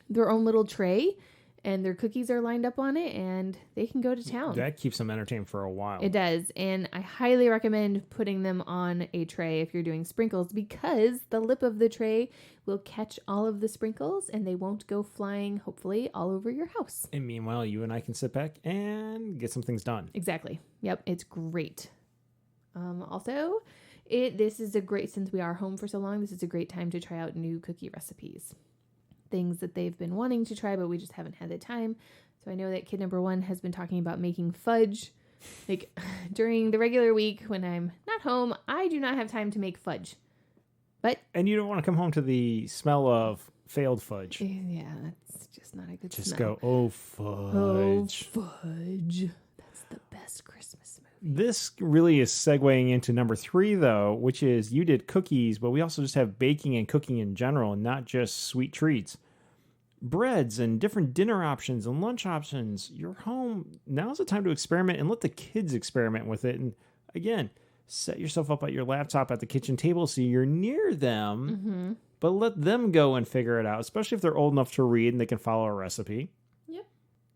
their own little tray, and their cookies are lined up on it, and they can go to town. That keeps them entertained for a while. It does. And I highly recommend putting them on a tray if you're doing sprinkles, because the lip of the tray will catch all of the sprinkles and they won't go flying, hopefully, all over your house. And meanwhile, you and I can sit back and get some things done. Exactly. Yep. It's great. Also, this is a great, since we are home for so long, this is a great time to try out new cookie recipes. Things that they've been wanting to try, but we just haven't had the time. So I know that kid number 1 has been talking about making fudge. Like during the regular week when I'm not home, I do not have time to make fudge. And you don't want to come home to the smell of failed fudge. Yeah, that's just not a good just smell. Go, oh, fudge. Oh, fudge. That's the best Christmas movie. This really is segueing into number 3, though, which is you did cookies, but we also just have baking and cooking in general, and not just sweet treats. Breads and different dinner options and lunch options. You're home. Now's the time to experiment and let the kids experiment with it. And again, set yourself up at your laptop at the kitchen table so you're near them, but let them go and figure it out, especially if they're old enough to read and they can follow a recipe. Yep.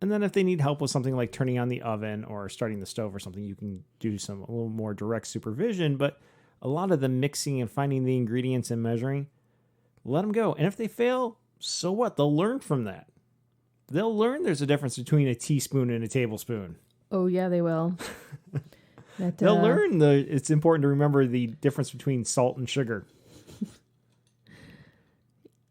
And then if they need help with something like turning on the oven or starting the stove or something, you can do a little more direct supervision. But a lot of the mixing and finding the ingredients and measuring, let them go. And if they fail, so what? They'll learn from that. They'll learn there's a difference between a teaspoon and a tablespoon. Oh, yeah, they will. They'll learn it's important to remember the difference between salt and sugar.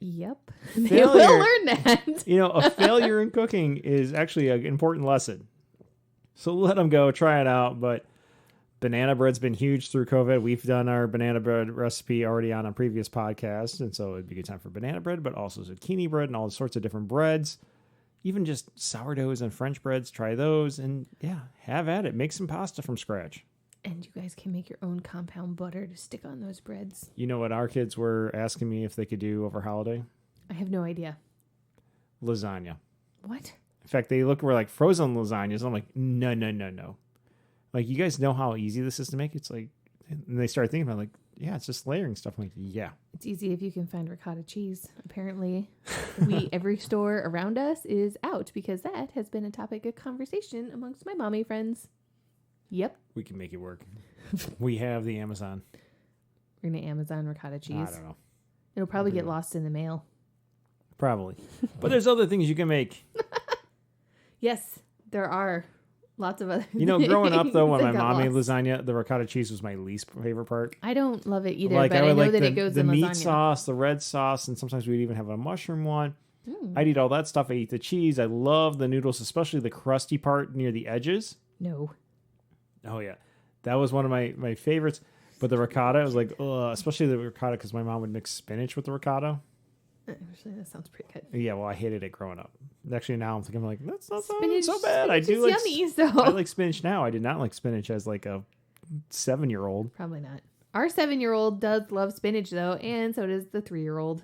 Yep. They will learn that. A failure in cooking is actually an important lesson. So let them go, try it out. But banana bread's been huge through COVID. We've done our banana bread recipe already on a previous podcast. And so it'd be a good time for banana bread, but also zucchini bread and all sorts of different breads. Even just sourdoughs and French breads, try those. And yeah, have at it. Make some pasta from scratch. And you guys can make your own compound butter to stick on those breads. You know what our kids were asking me if they could do over holiday? I have no idea. Lasagna. What? In fact, were like frozen lasagnas. I'm like, no. Like, you guys know how easy this is to make? It's like, and they started thinking about yeah, it's just layering stuff. I'm like, yeah. It's easy if you can find ricotta cheese. Apparently, every store around us is out because that has been a topic of conversation amongst my mommy friends. Yep. We can make it work. We have the Amazon. We're going to Amazon ricotta cheese. I don't know. It'll probably get lost in the mail. Probably. But there's other things you can make. Yes, there are. Lots of other things. Growing up, though, when my mom made lasagna, the ricotta cheese was my least favorite part. I don't love it either, but I know that it goes in lasagna. The meat sauce, the red sauce, and sometimes we'd even have a mushroom one. I'd eat all that stuff. I eat the cheese. I love the noodles, especially the crusty part near the edges. No. Oh, yeah. That was one of my favorites. But the ricotta, I was like, ugh, especially the ricotta, because my mom would mix spinach with the ricotta. Actually, that sounds pretty good. Yeah, well, I hated it growing up. Actually, now I'm thinking, that's not spinach, so bad. I do like yummy, so. I like spinach now. I did not like spinach as like a 7-year-old. Probably not. Our 7-year-old does love spinach, though, and so does the 3-year-old.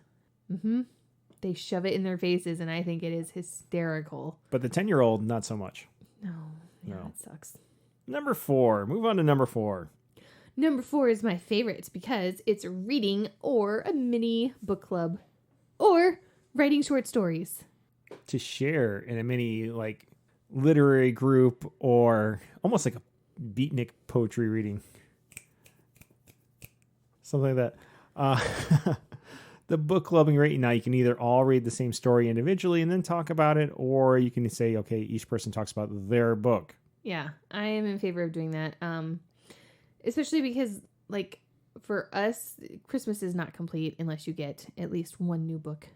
They shove it in their faces, and I think it is hysterical. But the 10-year-old, not so much. No. That sucks. Number 4. Move on to number 4. Number 4 is my favorite because it's reading or a mini book club or writing short stories. To share in a mini, literary group or almost like a beatnik poetry reading. Something like that. The book clubbing right now, you can either all read the same story individually and then talk about it, or you can say, okay, each person talks about their book. Yeah, I am in favor of doing that. Especially because, for us, Christmas is not complete unless you get at least one new book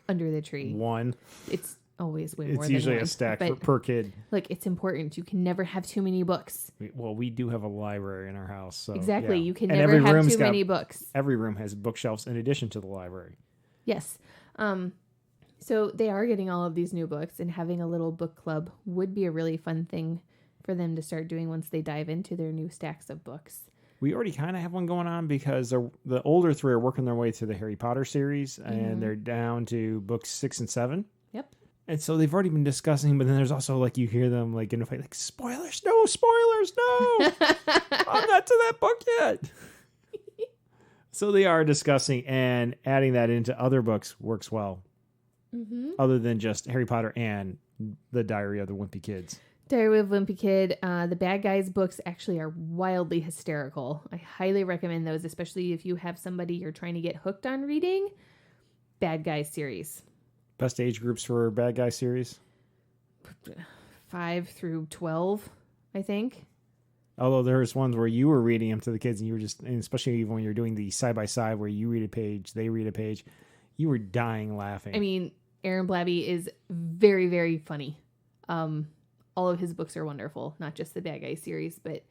under the tree. One. It's always way more than one. It's usually a stack per kid. It's important. You can never have too many books. Well, we do have a library in our house. So exactly. Yeah. You can never have too many books. Every room has bookshelves in addition to the library. Yes. So they are getting all of these new books, and having a little book club would be a really fun thing for them to start doing once they dive into their new stacks of books. We already kind of have one going on because the older 3 are working their way through the Harry Potter series, and they're down to books 6 and 7. Yep. And so they've already been discussing, but then there's also you hear them in a fight, spoilers, no, I'm not to that book yet. So they are discussing, and adding that into other books works well. Other than just Harry Potter and the Diary of the Wimpy Kids. Diary of a Wimpy Kid. The Bad Guys books actually are wildly hysterical. I highly recommend those, especially if you have somebody you're trying to get hooked on reading. Bad Guys series. Best age groups for Bad Guys series? 5 through 12, I think. Although there's ones where you were reading them to the kids, and you were and especially even when you're doing the side-by-side where you read a page, they read a page, you were dying laughing. I mean, Aaron Blabby is very, very funny. All of his books are wonderful, not just the Bad Guy series, but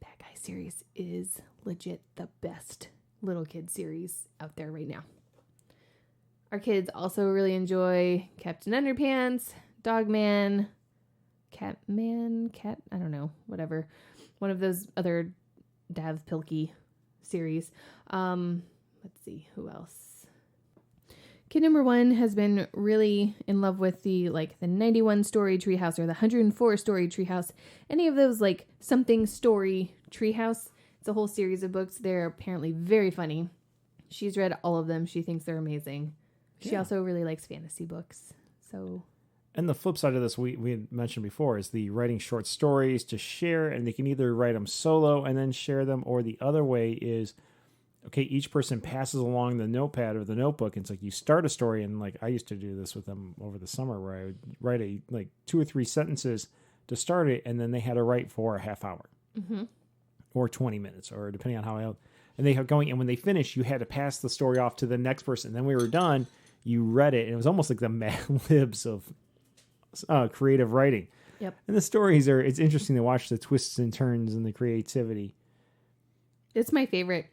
Bad Guy series is legit the best little kid series out there right now. Our kids also really enjoy Captain Underpants, Dogman, I don't know, whatever. one of those other Dav Pilkey series. Let's see, who else? Kid number 1 has been really in love with the 91 story treehouse or the 104 story treehouse. Any of those something story treehouse. It's a whole series of books. They're apparently very funny. She's read all of them. She thinks they're amazing. She also really likes fantasy books. So, and the flip side of this, we had mentioned before, is the writing short stories to share, and they can either write them solo and then share them, or the other way is, okay, each person passes along the notepad or the notebook, and it's you start a story, and I used to do this with them over the summer, where I would write 2 or 3 sentences to start it, and then they had to write for a half hour or 20 minutes, or depending on how and they had going, and when they finished, you had to pass the story off to the next person. Then we were done, you read it, and it was almost like the Mad Libs of creative writing. Yep. And the stories it's interesting to watch the twists and turns and the creativity. It's my favorite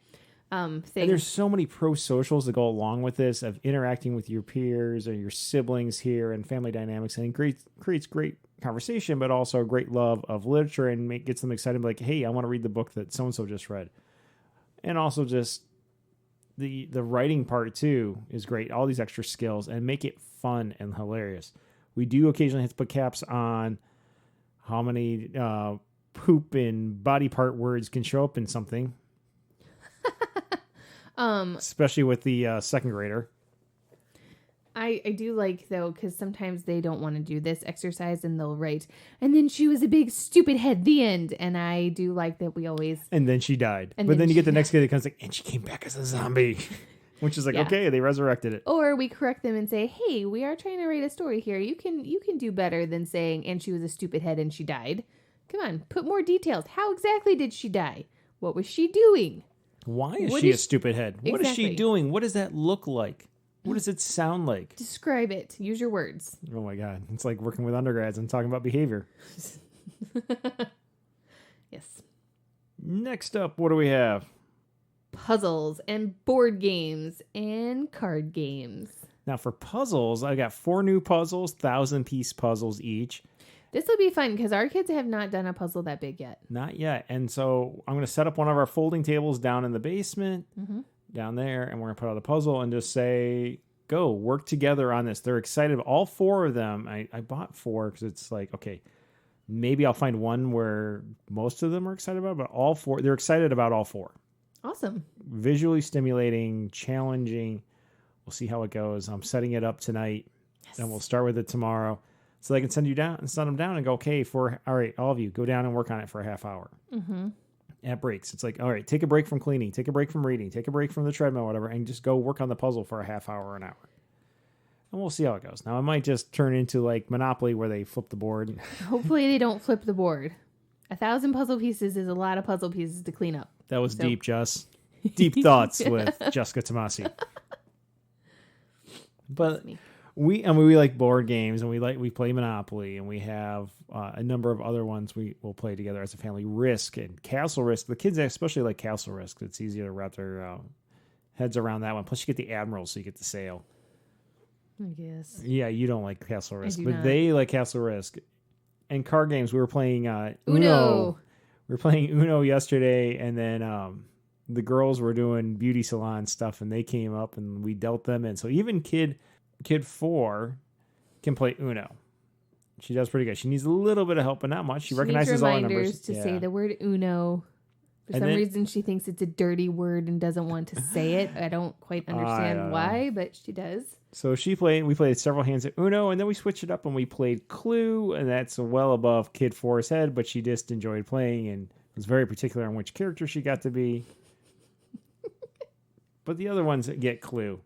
thing. And there's so many pro socials that go along with this, of interacting with your peers or your siblings here, and family dynamics, and it creates great conversation, but also a great love of literature, and gets them excited, hey, I want to read the book that so-and-so just read. And also just the writing part too is great. All these extra skills, and make it fun and hilarious. We do occasionally have to put caps on how many poop and body part words can show up in something. Especially with the second grader. I do though, because sometimes they don't want to do this exercise, and they'll write, and then she was a big stupid head, the end. And I do like that we always... And then she died. But then you get the next kid that comes and she came back as a zombie. Which is okay, they resurrected it. Or we correct them and say, hey, we are trying to write a story here. You can do better than saying, and she was a stupid head and she died. Come on, put more details. How exactly did she die? What was she doing? Why is she a stupid head? Exactly. What is she doing? What does that look like? What does it sound like? Describe it. Use your words. Oh my God. It's like working with undergrads and talking about behavior. Yes. Next up, what do we have? Puzzles and board games and card games. Now for puzzles, I got 4 new puzzles, 1,000-piece puzzles each. This will be fun because our kids have not done a puzzle that big yet. Not yet. And so I'm going to set up one of our folding tables down in the basement. Down there, and we're going to put out a puzzle and just say, go, work together on this. They're excited. All 4 of them. I bought 4 because it's okay, maybe I'll find one where most of them are excited about it, but all 4, they're excited about all 4. Awesome. Visually stimulating, challenging. We'll see how it goes. I'm setting it up tonight, and we'll start with it tomorrow. So they can send them down and go, okay, all right, all of you, go down and work on it for a half hour. At breaks. It's all right, take a break from cleaning, take a break from reading, take a break from the treadmill, whatever, and just go work on the puzzle for a half hour or an hour. And we'll see how it goes. Now, it might just turn into Monopoly where they flip the board. Hopefully they don't flip the board. 1,000 puzzle pieces is a lot of puzzle pieces to clean up. That was deep, Jess. Deep thoughts with Jessica Tomasi. But we like board games, and we play Monopoly, and we have a number of other ones we will play together as a family. Risk and Castle Risk. The kids especially like Castle Risk. It's easier to wrap their heads around that one. Plus, you get the Admiral, so you get the sail. I guess. Yeah, you don't like Castle Risk, but not. they like Castle Risk. And card games, we were playing Uno. We were playing Uno yesterday, and then the girls were doing beauty salon stuff, and they came up, and we dealt them in. So even kid 4 can play Uno. She does pretty good. She needs a little bit of help, but not much. She recognizes all the numbers. To say the word Uno. For some reason, she thinks it's a dirty word and doesn't want to say it. I don't quite understand why, but she does. So we played several hands of Uno, and then we switched it up and we played Clue, and that's well above kid 4's head, but she just enjoyed playing and was very particular on which character she got to be. But the other ones get Clue.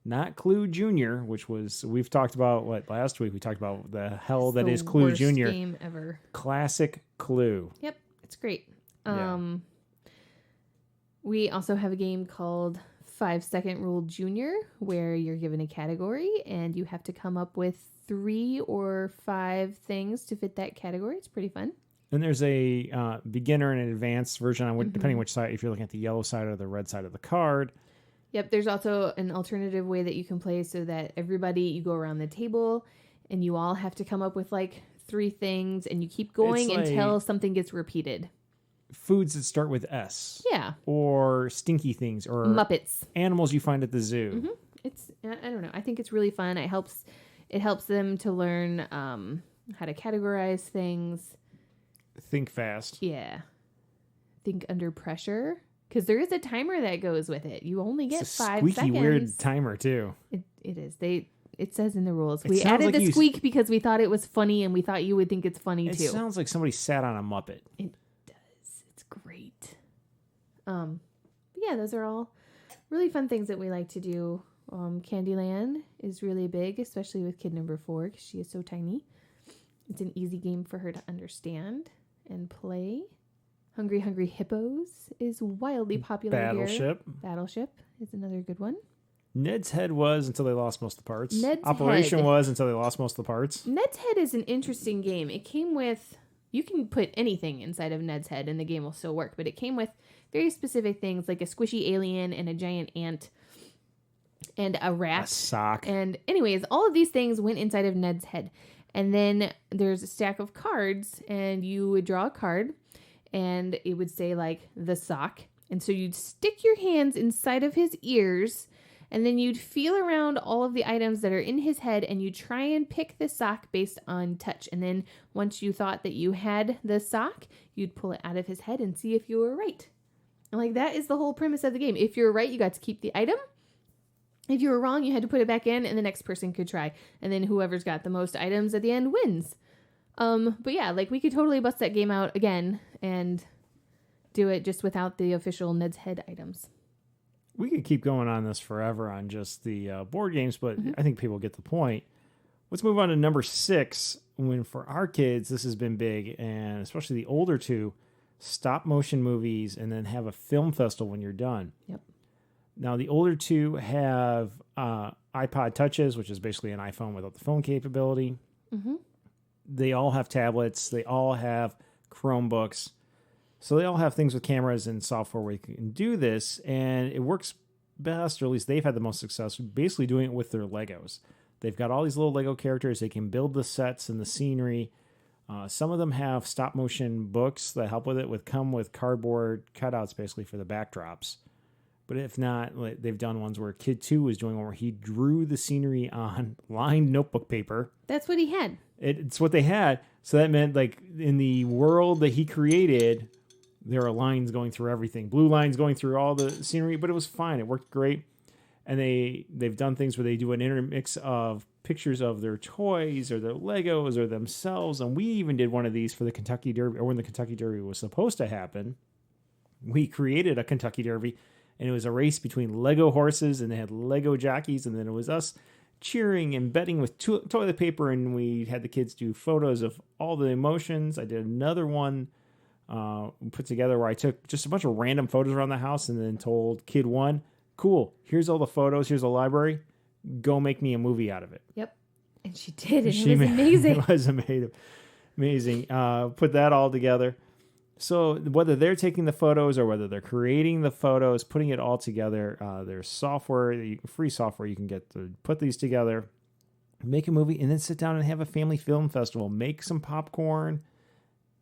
Not Clue Jr., which we've talked about last week. We talked about the hell that is Clue Jr. Worst game ever. Classic Clue. Yep, it's great. Yeah. We also have a game called 5 Second Rule Junior, where you're given a category and you have to come up with 3 or 5 things to fit that category. It's pretty fun. And there's a beginner and an advanced version on depending which side, if you're looking at the yellow side or the red side of the card. Yep, there's also an alternative way that you can play so that you go around the table and you all have to come up with 3 things and you keep going until something gets repeated. foods that start with S. Yeah. Or stinky things or Muppets. Animals you find at the zoo. Mm-hmm. I don't know. I think it's really fun. It helps them to learn how to categorize things. Think fast. Yeah. Think under pressure. Because there is a timer that goes with it. You only get 5 seconds. Squeaky weird timer too. It is. It says in the rules. We added the squeak because we thought it was funny and we thought you would think it's funny too. It sounds like somebody sat on a Muppet. It does. It's great. Yeah, those are all really fun things that we like to do. Candyland is really big, especially with kid number 4 because she is so tiny. It's an easy game for her to understand and play. Hungry Hungry Hippos is wildly popular here. Battleship is another good one. Ned's Head was until they lost most of the parts. Operation was until they lost most of the parts. Ned's Head is an interesting game. It came with... You can put anything inside of Ned's Head and the game will still work, but it came with very specific things like a squishy alien and a giant ant and a rat. A sock. And anyways, all of these things went inside of Ned's head. And then there's a stack of cards and you would draw a card and it would say like the sock. And so you'd stick your hands inside of his ears and then you'd feel around all of the items that are in his head and you try and pick the sock based on touch. And then once you thought that you had the sock, you'd pull it out of his head and see if you were right. And like that is the whole premise of the game. If you're right, you got to keep the item. If you were wrong, you had to put it back in and the next person could try. And then whoever's got the most items at the end wins. But yeah, like we could totally bust that game out again and do it just without the official Ned's Head items. We could keep going on this forever on just the board games, but I think people get the point. Let's move on to number 6. When for our kids, this has been big, and especially the older two, stop motion movies and then have a film festival when you're done. Yep. Now, the older two have iPod Touches, which is basically an iPhone without the phone capability. Mm-hmm. They all have tablets. They all have Chromebooks. So they all have things with cameras and software where you can do this. And it works best, or at least they've had the most success, basically doing it with their Legos. They've got all these little Lego characters. They can build the sets and the scenery. Some of them have stop motion books that help with it, come with cardboard cutouts basically for the backdrops. But if not, they've done ones where Kid 2 was doing one where he drew the scenery on lined notebook paper. That's what he had. It's what they had. So that meant like in the world that he created, there are lines going through everything. Blue lines going through all the scenery, but it was fine. It worked great. And they've done things where they do an intermix of pictures of their toys or their Legos or themselves. And we even did one of these for the Kentucky Derby, or when the Kentucky Derby was supposed to happen. We created a Kentucky Derby. And it was a race between Lego horses, and they had Lego jockeys, and then it was us cheering and betting with toilet paper, and we had the kids do photos of all the emotions. I did another one put together where I took just a bunch of random photos around the house and then told Kid 1, cool, here's all the photos, here's a library, go make me a movie out of it. Yep. And she did, and it was amazing. It was amazing. Put that all together. So whether they're taking the photos or whether they're creating the photos, putting it all together, there's software, free software you can get to put these together, make a movie, and then sit down and have a family film festival. Make some popcorn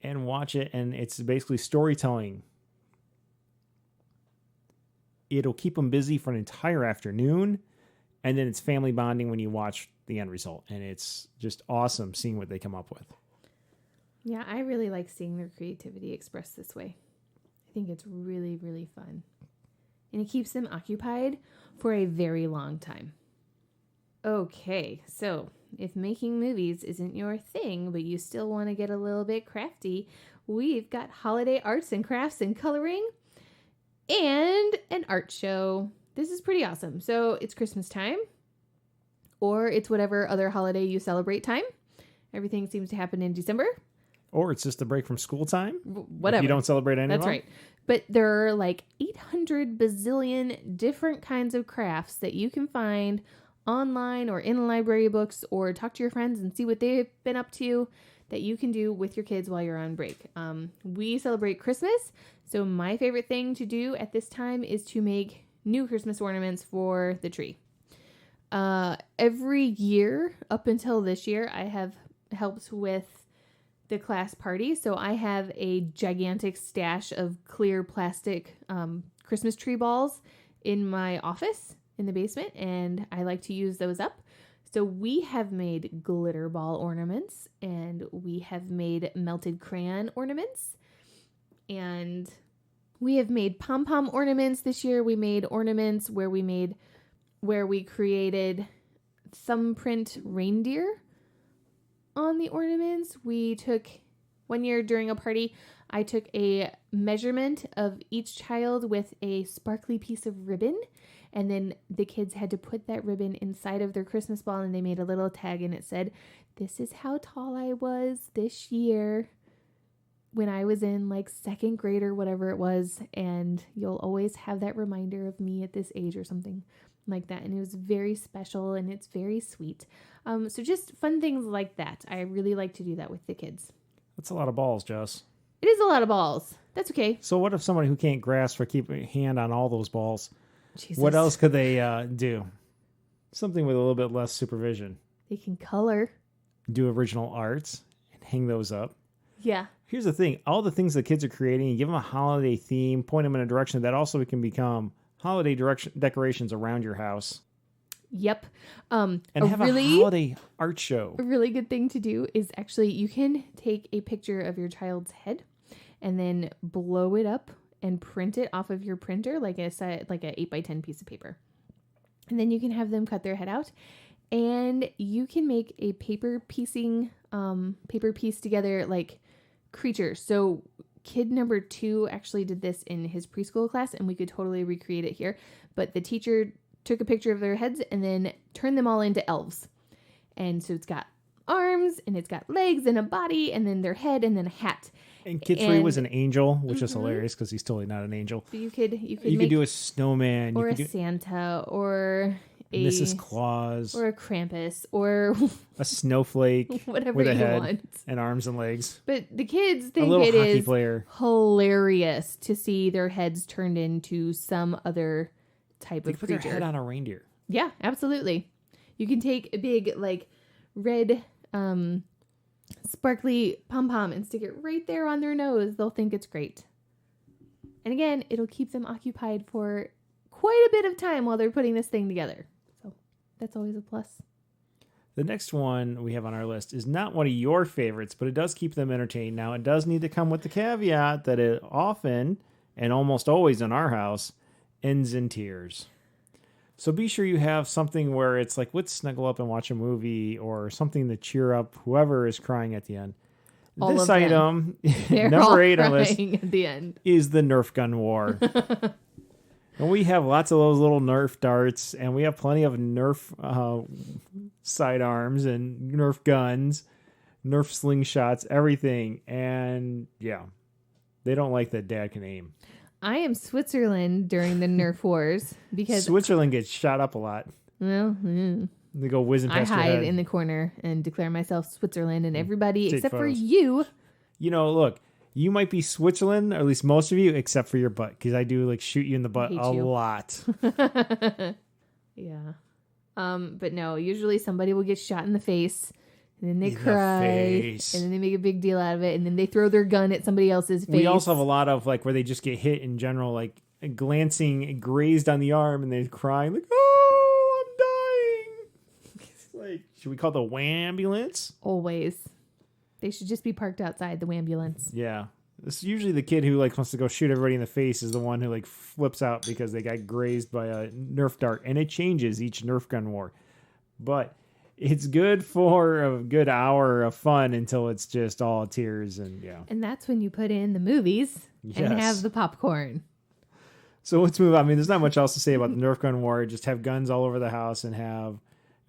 and watch it, and it's basically storytelling. It'll keep them busy for an entire afternoon, and then it's family bonding when you watch the end result, and it's just awesome seeing what they come up with. Yeah, I really like seeing their creativity expressed this way. I think it's really, really fun. And it keeps them occupied for a very long time. Okay, so if making movies isn't your thing, but you still want to get a little bit crafty, we've got holiday arts and crafts and coloring and an art show. This is pretty awesome. So it's Christmas time, or it's whatever other holiday you celebrate time. Everything seems to happen in December. Or it's just a break from school time. Whatever. If you don't celebrate any of them. That's right. But there are like 800 bazillion different kinds of crafts that you can find online or in library books, or talk to your friends and see what they've been up to that you can do with your kids while you're on break. We celebrate Christmas. So my favorite thing to do at this time is to make new Christmas ornaments for the tree. Every year up until this year, I have helped with the class party. So I have a gigantic stash of clear plastic Christmas tree balls in my office in the basement, and I like to use those up. So we have made glitter ball ornaments, and we have made melted crayon ornaments, and we have made pom-pom ornaments this year. We made ornaments where we created thumbprint reindeer on the ornaments. We took, one year during a party, I took a measurement of each child with a sparkly piece of ribbon, and then the kids had to put that ribbon inside of their Christmas ball, and they made a little tag, and it said, "This is how tall I was this year when I was in like second grade," or whatever it was, and you'll always have that reminder of me at this age or something like that. And it was very special, and it's very sweet. So just fun things like that. I really like to do that with the kids. That's a lot of balls, Jess. It is a lot of balls. That's okay. So what if somebody who can't grasp or keep a hand on all those balls, Jesus. what else could they do? Something with a little bit less supervision. They can color. Do original arts and hang those up. Yeah. Here's the thing. All the things the kids are creating, you give them a holiday theme, point them in a direction that also can become holiday decorations around your house. Yep. And have a holiday art show. A really good thing to do is actually you can take a picture of your child's head and then blow it up and print it off of your printer like a 8x10 piece of paper. And then you can have them cut their head out, and you can make a paper piece together like creature. So kid number 2 actually did this in his preschool class, and we could totally recreate it here. But the teacher took a picture of their heads and then turned them all into elves. And so it's got arms, and it's got legs and a body, and then their head, and then a hat. And kid 3 was an angel, which is hilarious because he's totally not an angel. So you could do a snowman, or a Santa, or a Mrs. Claus, or a Krampus, or a snowflake whatever with a you head want, and arms and legs. But the kids think it is hilarious to see their heads turned into some other type of creature. Put their head on a reindeer. Yeah, absolutely. You can take a big like red sparkly pom-pom and stick it right there on their nose. They'll think it's great. And again, it'll keep them occupied for quite a bit of time while they're putting this thing together. So that's always a plus. The next one we have on our list is not one of your favorites, but it does keep them entertained. Now, it does need to come with the caveat that it often, and almost always in our house, ends in tears. So be sure you have something where it's like, let's snuggle up and watch a movie, or something to cheer up whoever is crying at the end. This item, number 8 on our list, at the end, is the Nerf gun war. And we have lots of those little Nerf darts, and we have plenty of Nerf sidearms and Nerf guns, Nerf slingshots, everything. And yeah, they don't like that Dad can aim. I am Switzerland during the Nerf wars because Switzerland gets shot up a lot. Well, they go whizzing past I your hide head. in the corner and declare myself Switzerland, and everybody Take except photos. for you. You know, look, you might be Switzerland, or at least most of you, except for your butt, because I do like shoot you in the butt a lot. Yeah. But no, usually somebody will get shot in the face, and then they cry, and then they make a big deal out of it, and then they throw their gun at somebody else's face. We also have a lot of like where they just get hit in general, like glancing, grazed on the arm, and they're crying like, "Oh, I'm dying." It's like, should we call the wambulance? Always. They should just be parked outside the wambulance. Yeah. It's usually the kid who like wants to go shoot everybody in the face is the one who like flips out because they got grazed by a Nerf dart, and it changes each Nerf gun war. But it's good for a good hour of fun until it's just all tears and yeah. And that's when you put in the movies and have the popcorn. So let's move on. I mean, there's not much else to say about the Nerf gun war. Just have guns all over the house and have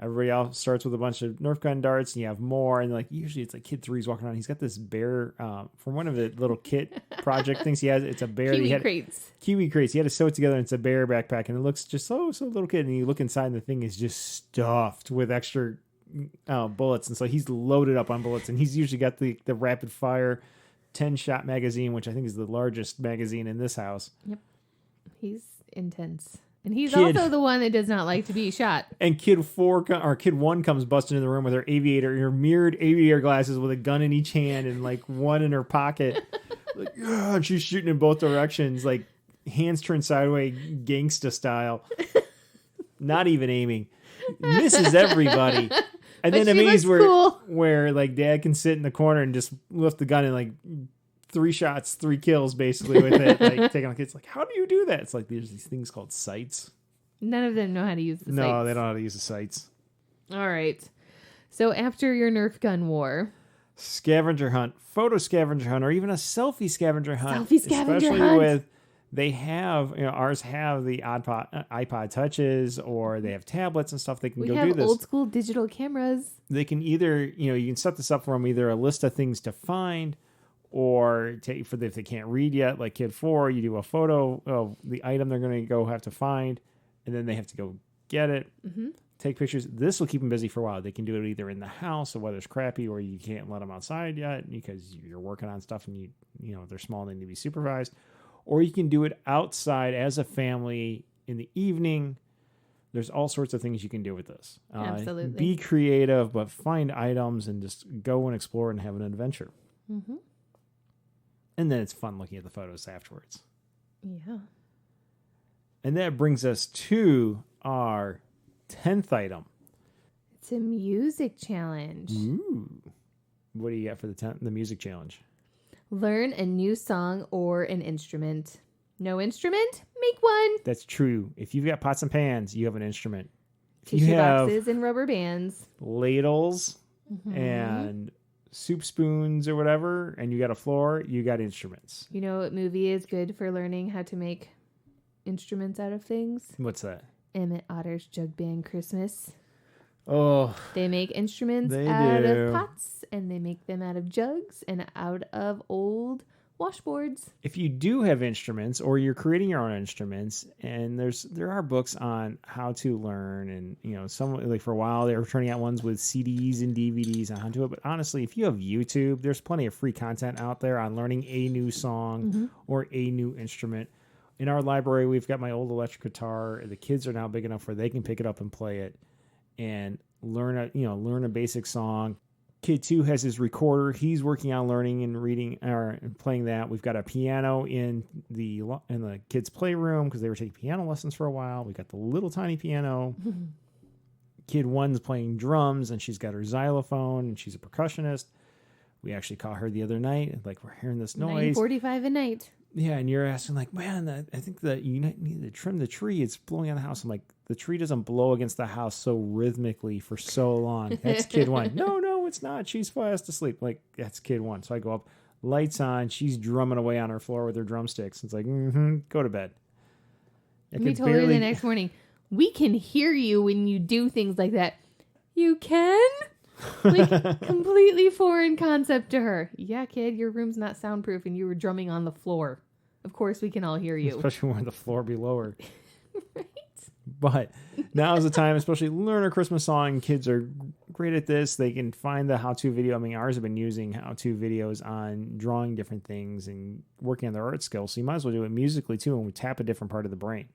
everybody else starts with a bunch of Nerf gun darts, and you have more. And like usually it's like kid 3's walking around. He's got this bear from one of the little kit project things he has. It's a bear. Kiwi crates. Kiwi crates. He had to sew it together, and it's a bear backpack, and it looks just so little kid. And you look inside, and the thing is just stuffed with extra bullets. And so he's loaded up on bullets, and he's usually got the rapid fire 10-shot magazine, which I think is the largest magazine in this house. Yep. He's intense. And he's also the one that does not like to be shot. And kid 1 comes busting in the room with her mirrored aviator glasses with a gun in each hand and like one in her pocket. Like, and she's shooting in both directions, like hands turned sideways, gangsta style. Not even aiming. Misses everybody. And then amazed where like dad can sit in the corner and just lift the gun and like 3 shots, 3 kills basically with it. Like taking on kids. Like, how do you do that? It's like there's these things called sights. None of them know how to use the sights. No, they don't know how to use the sights. All right. So after your Nerf gun war. Scavenger hunt, photo scavenger hunt, or even a selfie scavenger hunt. Especially with they have, ours have the iPod touches, or they have tablets and stuff. They can go do this. Old school digital cameras. They can either, you can set this up for them, either a list of things to find, or if they can't read yet, like kid 4, you do a photo of the item they're going to go have to find, and then they have to go get it, take pictures. This will keep them busy for a while. They can do it either in the house, the weather's crappy, or you can't let them outside yet because you're working on stuff and they're small and they need to be supervised. Or you can do it outside as a family in the evening. There's all sorts of things you can do with this. Absolutely. Be creative, but find items and just go and explore and have an adventure. Mm-hmm. And then it's fun looking at the photos afterwards. Yeah. And that brings us to our 10th item. It's a music challenge. Ooh. What do you got for the music challenge? Learn a new song or an instrument. No instrument? Make one. That's true. If you've got pots and pans, you have an instrument. If Tissue you have boxes and rubber bands. Ladles and soup spoons or whatever, and you got a floor, you got instruments. You know what movie is good for learning how to make instruments out of things? What's that? Emmett Otter's Jug Band Christmas. Oh. They make instruments out of pots, and they make them out of jugs and out of old washboards. If you do have instruments, or you're creating your own instruments, and there are books on how to learn, and some, like, for a while they were turning out ones with CDs and DVDs on how to do it. But honestly, if you have YouTube, there's plenty of free content out there on learning a new song or a new instrument. In our library, we've got my old electric guitar. The kids are now big enough where they can pick it up and play it and learn a basic song. Kid 2 has his recorder. He's working on learning and reading or playing that. We've got a piano in the kids' playroom because they were taking piano lessons for a while. We got the little tiny piano. Kid 1's playing drums, and she's got her xylophone, and she's a percussionist. We actually caught her the other night. Like, we're hearing this noise. 9:45 at night. Yeah, and you're asking, like, man, I think that you need to trim the tree. It's blowing on the house. I'm like, the tree doesn't blow against the house so rhythmically for so long. That's kid 1. No, it's not. She's fast asleep. Like, that's kid 1. So I go up, lights on. She's drumming away on her floor with her drumsticks. It's like, go to bed. We told her the next morning, we can hear you when you do things like that. You can? Like, completely foreign concept to her. Yeah, kid, your room's not soundproof and you were drumming on the floor. Of course we can all hear you. Especially when the floor be lower. Right? But now is the time, especially learn a Christmas song. Kids are great at this. They can find the how-to video. I mean, ours have been using how-to videos on drawing different things and working on their art skills. So you might as well do it musically too, and we tap a different part of the brain.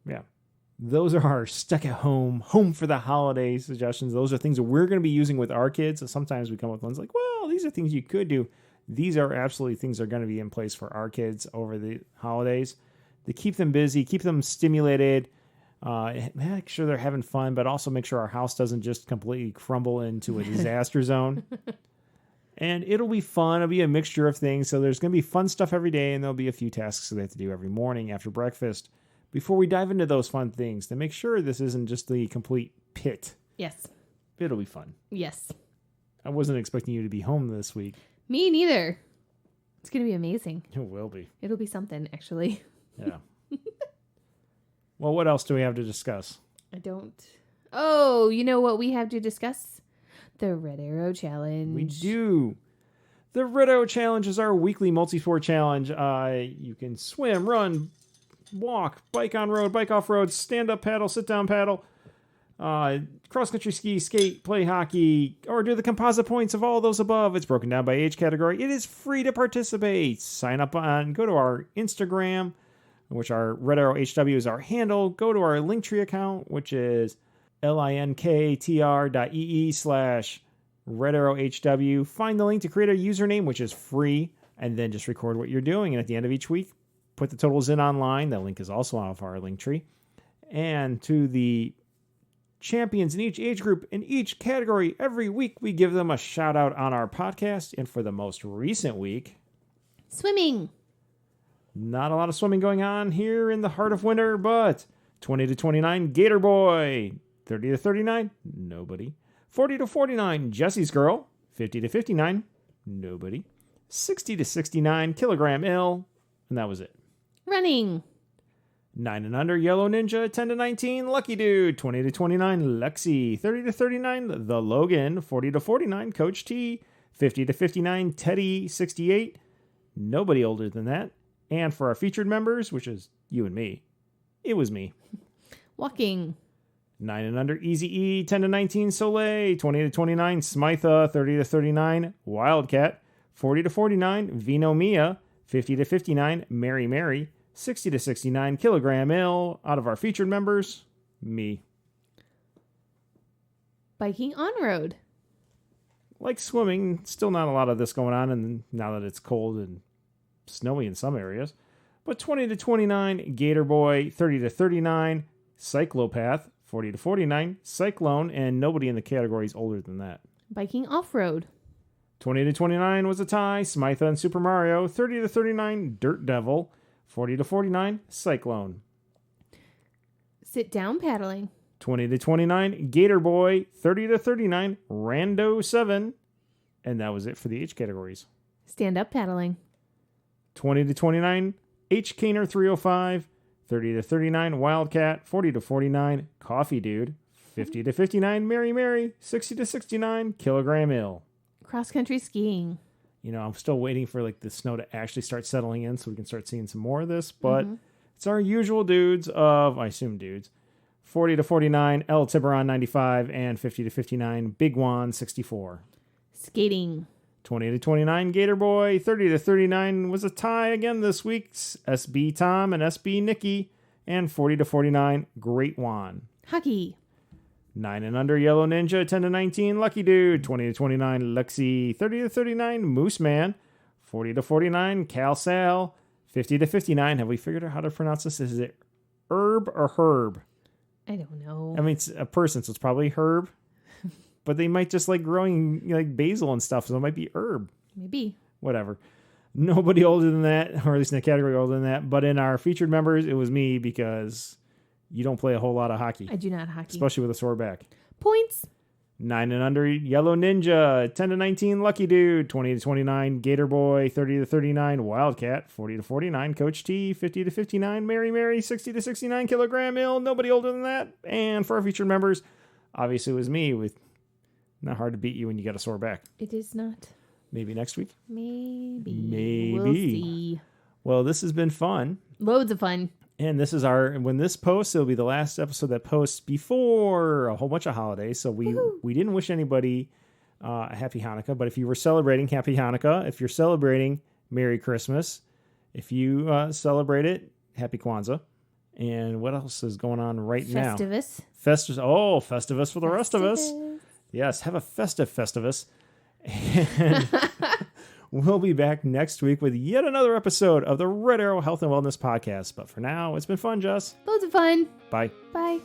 Yeah. Those are our stuck at home for the holiday suggestions. Those are things that we're going to be using with our kids. So sometimes we come up with ones like, well, these are things you could do. These are absolutely things that are going to be in place for our kids over the holidays to keep them busy, keep them stimulated, make sure they're having fun, but also make sure our house doesn't just completely crumble into a disaster zone. And it'll be fun. It'll be a mixture of things. So there's going to be fun stuff every day, and there'll be a few tasks that they have to do every morning after breakfast before we dive into those fun things to make sure this isn't just the complete pit. Yes. It'll be fun. Yes. I wasn't expecting you to be home this week. Me neither. It's going to be amazing. It will be. It'll be something, actually. Yeah. Well, what else do we have to discuss? I don't. Oh, you know what we have to discuss? The Red Arrow Challenge. We do. The Red Arrow Challenge is our weekly multi-sport challenge. You can swim, run, walk, bike on road, bike off road, stand up paddle, sit down paddle, cross country ski, skate, play hockey, or do the composite points of all those above. It's broken down by age category. It is free to participate. Sign up go to our Instagram which our Red Arrow HW is our handle. Go to our Linktree account, which is linktr.ee/Red Arrow HW. Find the link to create a username, which is free, and then just record what you're doing. And at the end of each week, put the totals in online. That link is also off our Linktree. And to the champions in each age group, in each category, every week we give them a shout out on our podcast. And for the most recent week, swimming. Not a lot of swimming going on here in the heart of winter, but 20 to 29, Gator Boy. 30 to 39, nobody. 40 to 49, Jesse's Girl. 50 to 59, nobody. 60 to 69, Kilogram Ill. And that was it. Running. 9 and under, Yellow Ninja. 10 to 19, Lucky Dude. 20 to 29, Lexi. 30 to 39, The Logan. 40 to 49, Coach T. 50 to 59, Teddy. 68, nobody older than that. And for our featured members, which is you and me, it was me. Walking. 9 and under, Easy E. 10 to 19, Soleil. 20 to 29, Smitha. 30 to 39, Wildcat. 40 to 49, Vino Mia. 50 to 59, Mary Mary. 60 to 69, Kilogram Ill. Out of our featured members, me. Biking on-road. Like swimming, still not a lot of this going on, and now that it's cold and snowy in some areas. But 20 to 29, Gator Boy. 30 to 39, Cyclopath. 40 to 49, Cyclone, and nobody in the category is older than that. Biking off-road. 20 to 29 was a tie, Smitha and Super Mario. 30 to 39, Dirt Devil. 40 to 49, Cyclone. Sit down paddling. 20 to 29, Gator Boy. 30 to 39, Rando 7. And that was it for the age categories. Stand up paddling. 20 to 29, H. Kaner 305. 30 to 39, Wildcat. 40 to 49, Coffee Dude. 50 to 59, Mary Mary. 60 to 69, Kilogram Ill. Cross-country skiing. You know, I'm still waiting for like the snow to actually start settling in so we can start seeing some more of this. But it's our usual dudes of, I assume dudes, 40 to 49, El Tiburon 95, and 50 to 59, Big Juan 64. Skating. 20 to 29, Gator Boy. 30 to 39 was a tie again this week. SB Tom and SB Nikki. And 40 to 49, Great Juan. Hockey. 9 and under, Yellow Ninja. 10 to 19, Lucky Dude. 20 to 29, Lexi. 30 to 39, Moose Man. 40 to 49, Cal Sal. 50 to 59, have we figured out how to pronounce this? Is it Herb or Herb? I don't know. I mean, it's a person, so it's probably Herb. But they might just like growing like basil and stuff, so it might be herb. Maybe. Whatever. Nobody older than that, or at least in the category older than that. But in our featured members, it was me because you don't play a whole lot of hockey. I do not hockey. Especially with a sore back. Points. 9 and under, Yellow Ninja. 10 to 19, Lucky Dude. 20 to 29, Gator Boy. 30 to 39, Wildcat. 40 to 49, Coach T. 50 to 59, Mary Mary. 60 to 69, Kilogram Ill. Nobody older than that. And for our featured members, obviously it was me with not hard to beat you when you got a sore back. It is not. Maybe next week? Maybe. We'll see. Well, this has been fun. Loads of fun. And this is when this posts, it'll be the last episode that posts before a whole bunch of holidays. So we didn't wish anybody a happy Hanukkah. But if you were celebrating, happy Hanukkah. If you're celebrating, Merry Christmas. If you celebrate it, happy Kwanzaa. And what else is going on now? Festivus. Festivus for the rest of us. Yes, have a festive Festivus. And we'll be back next week with yet another episode of the Red Arrow Health and Wellness Podcast. But for now, it's been fun, Jess. Loads of fun. Bye. Bye.